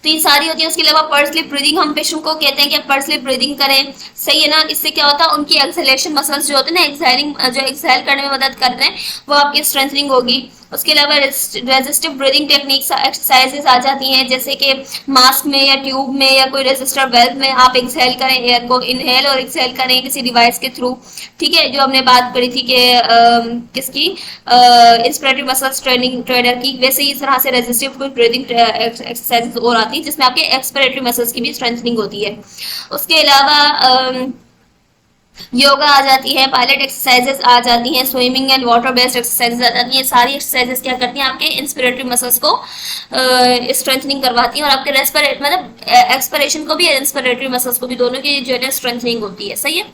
तो ये सारी होती है। उसके अलावा पर्स लिप ब्रीदिंग, हम पेशेंट को कहते हैं कि पर्स लिप ब्रीदिंग करें। सही है ना। इससे क्या होता है, उनकी एक्सहेलेशन मसल्स जो होते हैं ना, एक्सहेलिंग जो एक्सहेल करने में मदद कर रहे हैं, वो आपकी स्ट्रेंथनिंग होगी। उसके अलावा रेजिस्टिव ब्रीदिंग टेक्निक्स एक्सरसाइजेस आ जाती हैं, जैसे कि मास्क में या ट्यूब में या कोई रेजिस्टर वेल्व में आप एक्सहेल करें एयर को, इनहेल और एक्सहेल करें किसी डिवाइस के थ्रू। ठीक है, जो हमने बात करी थी कि किसकी, इंस्पिरेटरी मसल्स ट्रेनर की, वैसे ही इस तरह से रेजिस्टिव ब्रीदिंग एक्सरसाइजेस और आती हैं जिसमें आपके एक्सपिरेटरी मसल्स की भी स्ट्रेंथनिंग होती है। उसके अलावा योगा आ जाती है, पायलट एक्सरसाइजेस आ जाती हैं, swimming and water based exercises आ जाती हैं। सारी एक्सरसाइजेस क्या करती हैं, आपके इंस्पिरेटरी मसल्स को स्ट्रेंथनिंग करवाती हैं, और आपके रेस्पिरेट मतलब एक्सपिरेशन को भी, इंस्पिरेटरी मसल्स को भी, दोनों की जो है स्ट्रेंथनिंग होती है। सही है।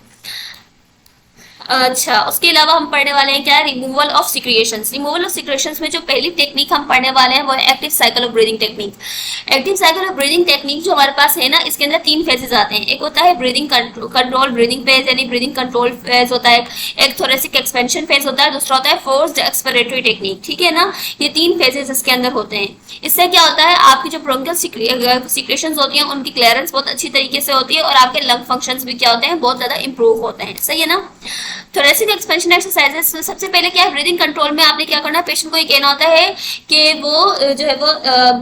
अच्छा, उसके अलावा हम पढ़ने वाले हैं क्या, रिमूवल ऑफ सिक्रिएशंस। रिमूवल ऑफ सिक्रिएशंस में जो पहली टेक्निक हम पढ़ने वाले हैं वो है active cycle of breathing technique. Active cycle of breathing technique जो हमारे पास है ना, इसके अंदर 3 फेजेस आते हैं। एक होता है ब्रीदिंग कंट्रोल ब्रीदिंग फेज, यानी ब्रीदिंग कंट्रोल फेज होता है। एक थोरेसिक एक्सपेंशन फेज होता है, दूसरा होता है फोर्स्ड एक्सपिरेटरी टेक्निक। ठीक है ना, ये 3 फेजेस इसके अंदर होते हैं। इससे क्या होता है, आपकी जो ब्रोंकियल सिक्रेशंस होती हैं उनकी क्लियरेंस बहुत अच्छी तरीके से होती है, और आपके लंग फंक्शंस भी क्या होते हैं, बहुत ज्यादा इंप्रूव होते हैं। सही है ना। थोरेसिक एक्सपेंशन एक्सरसाइजेस में सबसे पहले क्या है, ब्रीदिंग कंट्रोल में आपने क्या करना है, पेशेंट को ये कहना होता है कि वो जो है वो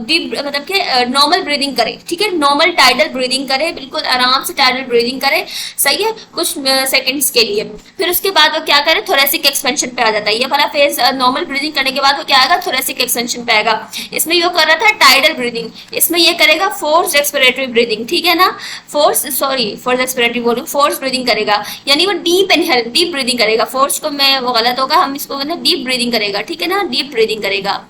डीप मतलब कि नॉर्मल ब्रीदिंग करे। ठीक है, नॉर्मल टाइडल ब्रीदिंग करे, बिल्कुल आराम से टाइडल ब्रीदिंग करे। सही है, कुछ सेकंड्स के लिए। फिर उसके बाद वो क्या करे, थोरेसिक एक्सपेंशन पे आ जाता है। ये वाला फेज नॉर्मल ब्रीदिंग करने के बाद वो क्या आएगा, थोरेसिक एक्सपेंशन पे आएगा। इसमें ये कर रहा था टाइडल ब्रीदिंग, इसमें ये करेगा फोर्स्ड एक्सपिरेटरी ब्रीदिंग। ठीक है ना, फोर्स एक्सपिरेटरी बोलूं, फोर्स ब्रीदिंग करेगा, यानी वो डीप ब्रीदिंग ब्रीदिंग करेगा। फोर्स को मैं वो गलत होगा, हम इसको डीप ब्रीदिंग करेगा, ठीक है ना, डीप ब्रीदिंग करेगा।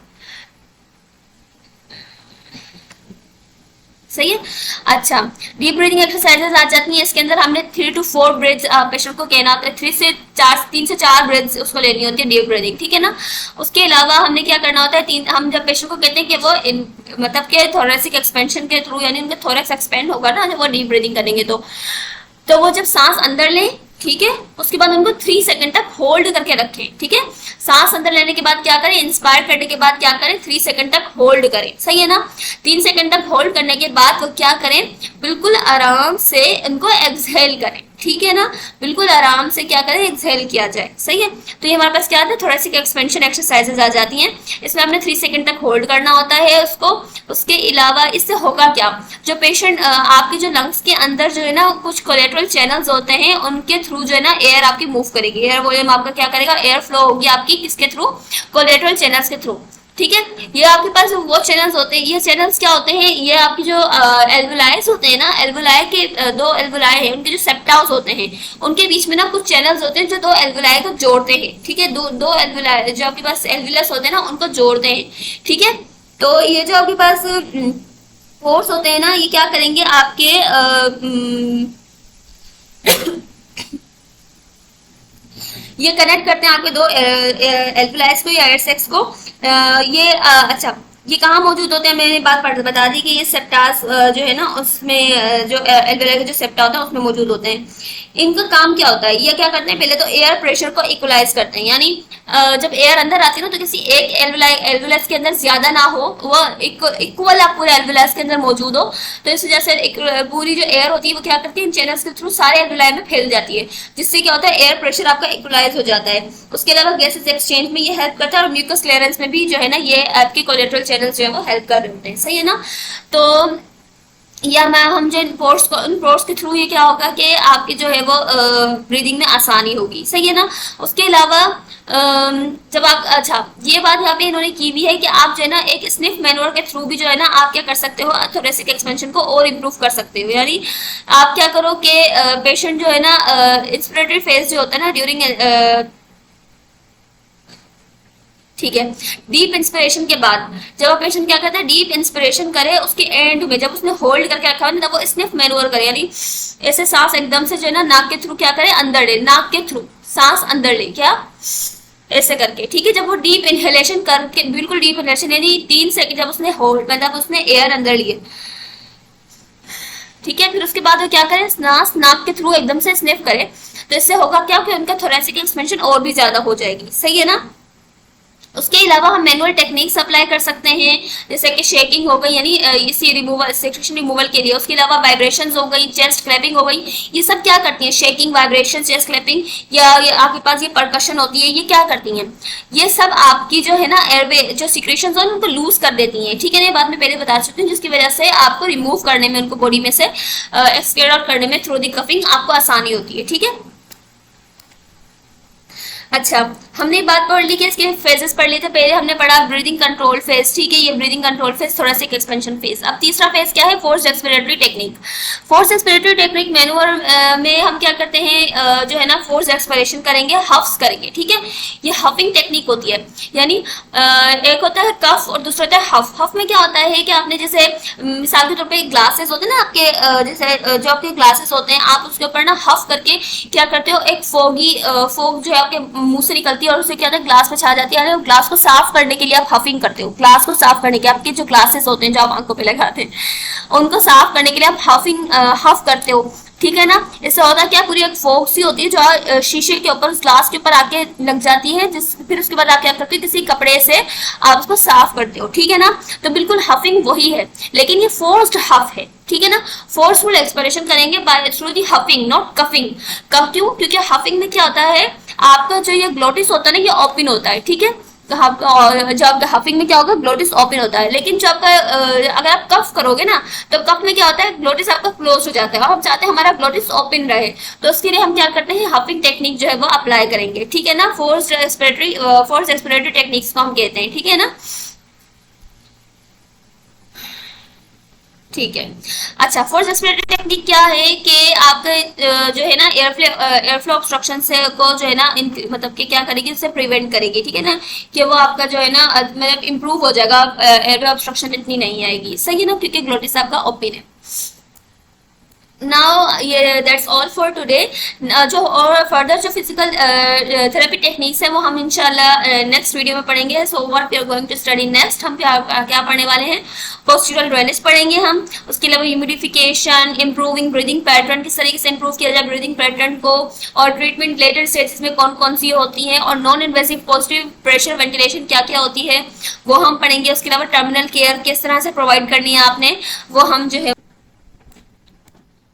सही है। अच्छा, डीप ब्रीदिंग एक्सरसाइजेस आ जाती हैं। इसके अंदर हमने 3 to 4 ब्रेथ्स पेशेंट को कहना होता है, 3 से 4 ब्रेथ्स उसको लेनी होती है डीप ब्रीदिंग, ठीक है ना। उसके अलावा हमने क्या करना होता है, हम जब पेशेंट को कहते हैं कि वो मतलब के थोरेसिक एक्सपेंशन के थ्रू, यानी उनका थोरेक्स एक्सपेंड होगा ना जब वो डीप ब्रीदिंग करेंगे तो वो जब सांस अंदर लें, ठीक है, उसके बाद उनको 3 सेकंड तक होल्ड करके रखें, ठीक है। सांस अंदर लेने के बाद क्या करें, इंस्पायर करने के बाद क्या करें, 3 सेकंड तक होल्ड करें, सही है ना। 3 सेकंड तक होल्ड करने के बाद वो क्या करें, बिल्कुल आराम से उनको एक्सहेल करें, ठीक है ना, बिल्कुल आराम से क्या करें, एक्सहेल किया जाए, सही है। तो ये हमारे पास क्या आता है, थोरेसिक एक्सपेंशन एक्सरसाइजेज आ जाती हैं। इसमें हमने 3 सेकंड तक होल्ड करना होता है उसको। उसके अलावा इससे होगा क्या, जो पेशेंट आपके जो लंग्स के अंदर जो है ना कुछ कोलेट्रल चैनल्स होते हैं, उनके थ्रू जो है ना एयर आपकी मूव करेगी, एयर वॉल्यूम आपका क्या करेगा, एयर फ्लो होगी आपकी किसके थ्रू, कोलेट्रल चैनल्स के थ्रू, ठीक है। ये आपके पास वो चैनल्स होते हैं, ये चैनल्स क्या होते हैं, ये आपकी जो एल्वुलाइज होते हैं ना, एल्वुलाई के 2 एल्वुलाई हैं, उनके जो सेप्टास होते हैं उनके बीच में ना कुछ चैनल्स होते हैं जो 2 एल्वुलाई को जोड़ते हैं, ठीक है। दो एल्वुलाई जो आपके पास एल्वुलस होते हैं ना उनको जोड़ते हैं, ठीक है। तो ये जो आपके पास पोर्स होते हैं ना, ये क्या करेंगे आपके ये कनेक्ट करते हैं आपके 2 एल्वुलाइज को या एयर सेक्स को। अच्छा, ये कहाँ मौजूद होते हैं, मैंने बात बता दी कि ये सेप्टास जो है ना उसमें जो एल्वुलाई का जो सेप्टा होता है उसमें मौजूद होते हैं। इनका काम क्या होता है, ये क्या करते हैं, पहले तो एयर प्रेशर को इक्वलाइज करते हैं, यानी जब एयर अंदर आती है ना तो किसी एक एल्वुलस के अंदर ज्यादा ना हो, वो इक्वल आप पूरे एल्वुलस के अंदर मौजूद हो, तो इस वजह से पूरी जो एयर होती है वो क्या करती है, इन चैनल्स के थ्रू सारे एल्वुलाई में फैल जाती है, जिससे क्या होता है, एयर प्रेशर आपका इक्वलाइज हो जाता है। उसके अलावा गैसेस एक्सचेंज में ये हेल्प करता है, और म्यूकस क्लियरेंस में भी जो है ना ये आपके कोलेट्रल चैनल्स जो है वो हेल्प कर रहे होते हैं, सही है ना। तो या मैं हम जो इन पोर्स के थ्रू ये क्या होगा कि आपकी जो है वो ब्रीदिंग में आसानी होगी, सही है ना। उसके अलावा जब आप, अच्छा ये बात यहाँ पे इन्होंने की भी है कि आप जो है ना एक स्निफ मैनुअर के थ्रू भी जो है ना आप क्या कर सकते हो, थोरेसिक एक्सपेंशन को और इम्प्रूव कर सकते हो। यानी आप क्या करो कि पेशेंट जो है ना इंस्पिरेटरी फेज जो होता है ना ड्यूरिंग, ठीक है, डीप इंस्पिरेशन के बाद जब पेशेंट क्या करता है, डीप इंस्पिरेशन करे, उसके एंड में जब उसने होल्ड करके रखा है तब वो स्निफ मैनुअर करे, यानी ऐसे सांस एकदम से जो है ना नाक के थ्रू क्या करे, अंदर ले, नाक के थ्रू सांस अंदर ले, क्या ऐसे करके, ठीक है। जब वो डीप इनहेलेशन करके, बिल्कुल डीप इनहेलेशन यानी 3 सेकंड जब उसने होल्ड, मतलब उसने एयर अंदर लिए, ठीक है, फिर उसके बाद वो क्या करे, सांस नाक के थ्रू एकदम से स्निफ करे, तो इससे होगा क्या कि उनका थोरेसिक एक्सपेंशन और भी ज्यादा हो जाएगी, सही है ना। उसके अलावा हम मैनुअल टेक्निक्स अप्लाई कर सकते हैं, जैसे कि शेकिंग हो गई, यानी इसी रिमूवल, सेक्रेशन रिमूवल के लिए। उसके अलावा वाइब्रेशंस हो गई, चेस्ट क्लैपिंग हो गई, ये सब क्या करती हैं, शेकिंग, वाइब्रेशन, चेस्ट क्लैपिंग, या आपके पास ये परकशन होती है, ये क्या करती हैं, ये सब आपकी जो है ना एयरवे जो सिक्रेशंस हैं उनको लूज कर देती हैं, ठीक है ना। ये बात मैं पहले बता चुकी हूँ, जिसकी वजह से आपको रिमूव करने में, उनको बॉडी में से एक्सक्रेट आउट करने में थ्रू द कफिंग आपको आसानी होती है, ठीक है। अच्छा, हमने बात पढ़ ली कि इसके फेजेस पढ़ लिए थे। पहले हमने पढ़ा ब्रीदिंग कंट्रोल फेज, ठीक है, ये breathing control phase, thoracic expansion phase. अब तीसरा फेज क्या है, force expiratory technique. Force expiratory technique manure में हम क्या करते हैं, जो है ना फोर्स एक्सपिरेशन करेंगे, हफ्स करेंगे, ठीक है। ये हफिंग टेक्निक होती है, यानी एक होता है कफ और दूसरा होता है हफ। हफ में क्या होता है कि आपने जैसे मिसाल के तौर पर ग्लासेस होते हैं ना आपके, जैसे जो आपके ग्लासेस होते हैं, आप उसके ऊपर ना हफ करके क्या करते हो, एक फोग जो है आपके मुंह से निकलती है और उसे क्या होता है, ग्लास में छा जाती है। ग्लास को साफ करने के लिए आप हफिंग करते हो, ग्लास को साफ करने के, आपके जो ग्लासेस होते हैं जो आप आंखों पे लगाते हैं उनको साफ करने के लिए आप हफ करते हो, ठीक है ना। इससे होता क्या, पूरी एक फोग सी होती है जो शीशे के ऊपर, उस ग्लास के ऊपर आके लग जाती है, फिर उसके बाद आप क्या करते हो, किसी कपड़े से आप उसको साफ करते हो, ठीक है ना। तो बिल्कुल हफिंग वही है, लेकिन ये फोर्स्ड हफ है, ठीक है ना। फोर्सफुल एक्सपिरेशन करेंगे by through the huffing, not coughing. कब, क्यों, क्योंकि हफिंग में क्या होता है, आपका जो ये ग्लोटिस होता है ना ये ओपन होता है, ठीक है। तो जो आपका हफिंग में क्या होगा, ग्लोटिस ओपन होता है, लेकिन जो आपका अगर आप कफ करोगे ना तो कफ में क्या होता है, ग्लोटिस आपका क्लोज हो जाता है, और हम चाहते हैं हमारा ग्लोटिस ओपन रहे, तो उसके लिए हम क्या करते हैं, हफिंग टेक्निक जो है वो अप्लाई करेंगे, ठीक है ना। फोर्स एक्सपिरेटरी टेक्निक्स को हम कहते हैं, ठीक है ना। ठीक है। अच्छा, फोर्स रेस्पिरेटरी टेक्निक क्या है कि आपका जो है ना एयर फ्लो ऑब्स्ट्रक्शन से को जो है ना मतलब कि क्या करेगी, उससे प्रिवेंट करेगी, ठीक है ना, कि वो आपका जो है ना मतलब इम्प्रूव हो जाएगा, एयर ऑब्स्ट्रक्शन इतनी नहीं आएगी, सही है ना, क्योंकि ग्लोटिस आपका ओपन है। नाउ ये दैट्स ऑल फॉर टुडे। जो और फर्दर जो फिजिकल थेरेपी टेक्निक्स है वो हम इंशाल्लाह नेक्स्ट वीडियो में पढ़ेंगे। So what we are going to study next, हम क्या पढ़ने वाले हैं, पोस्चरल ड्रेनेज पढ़ेंगे हम। उसके अलावा ह्यूमिडिफिकेशन, इंप्रूविंग ब्रीदिंग पैटर्न, किस तरीके से इंप्रूव किया जाए ब्रीदिंग पैटर्न को, और ट्रीटमेंट लेटर स्टेजेस में कौन कौन सी होती हैं, और non invasive positive pressure ventilation क्या क्या होती है वो हम पढ़ेंगे। उसके अलावा टर्मिनल केयर किस तरह से प्रोवाइड करनी है आपने, वो हम जो है।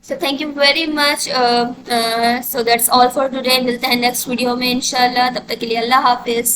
So thank you very much. So that's all for today. मिलते हैं नेक्स्ट वीडियो में इंशाल्लाह, तब तक के लिए अल्लाह हाफिज।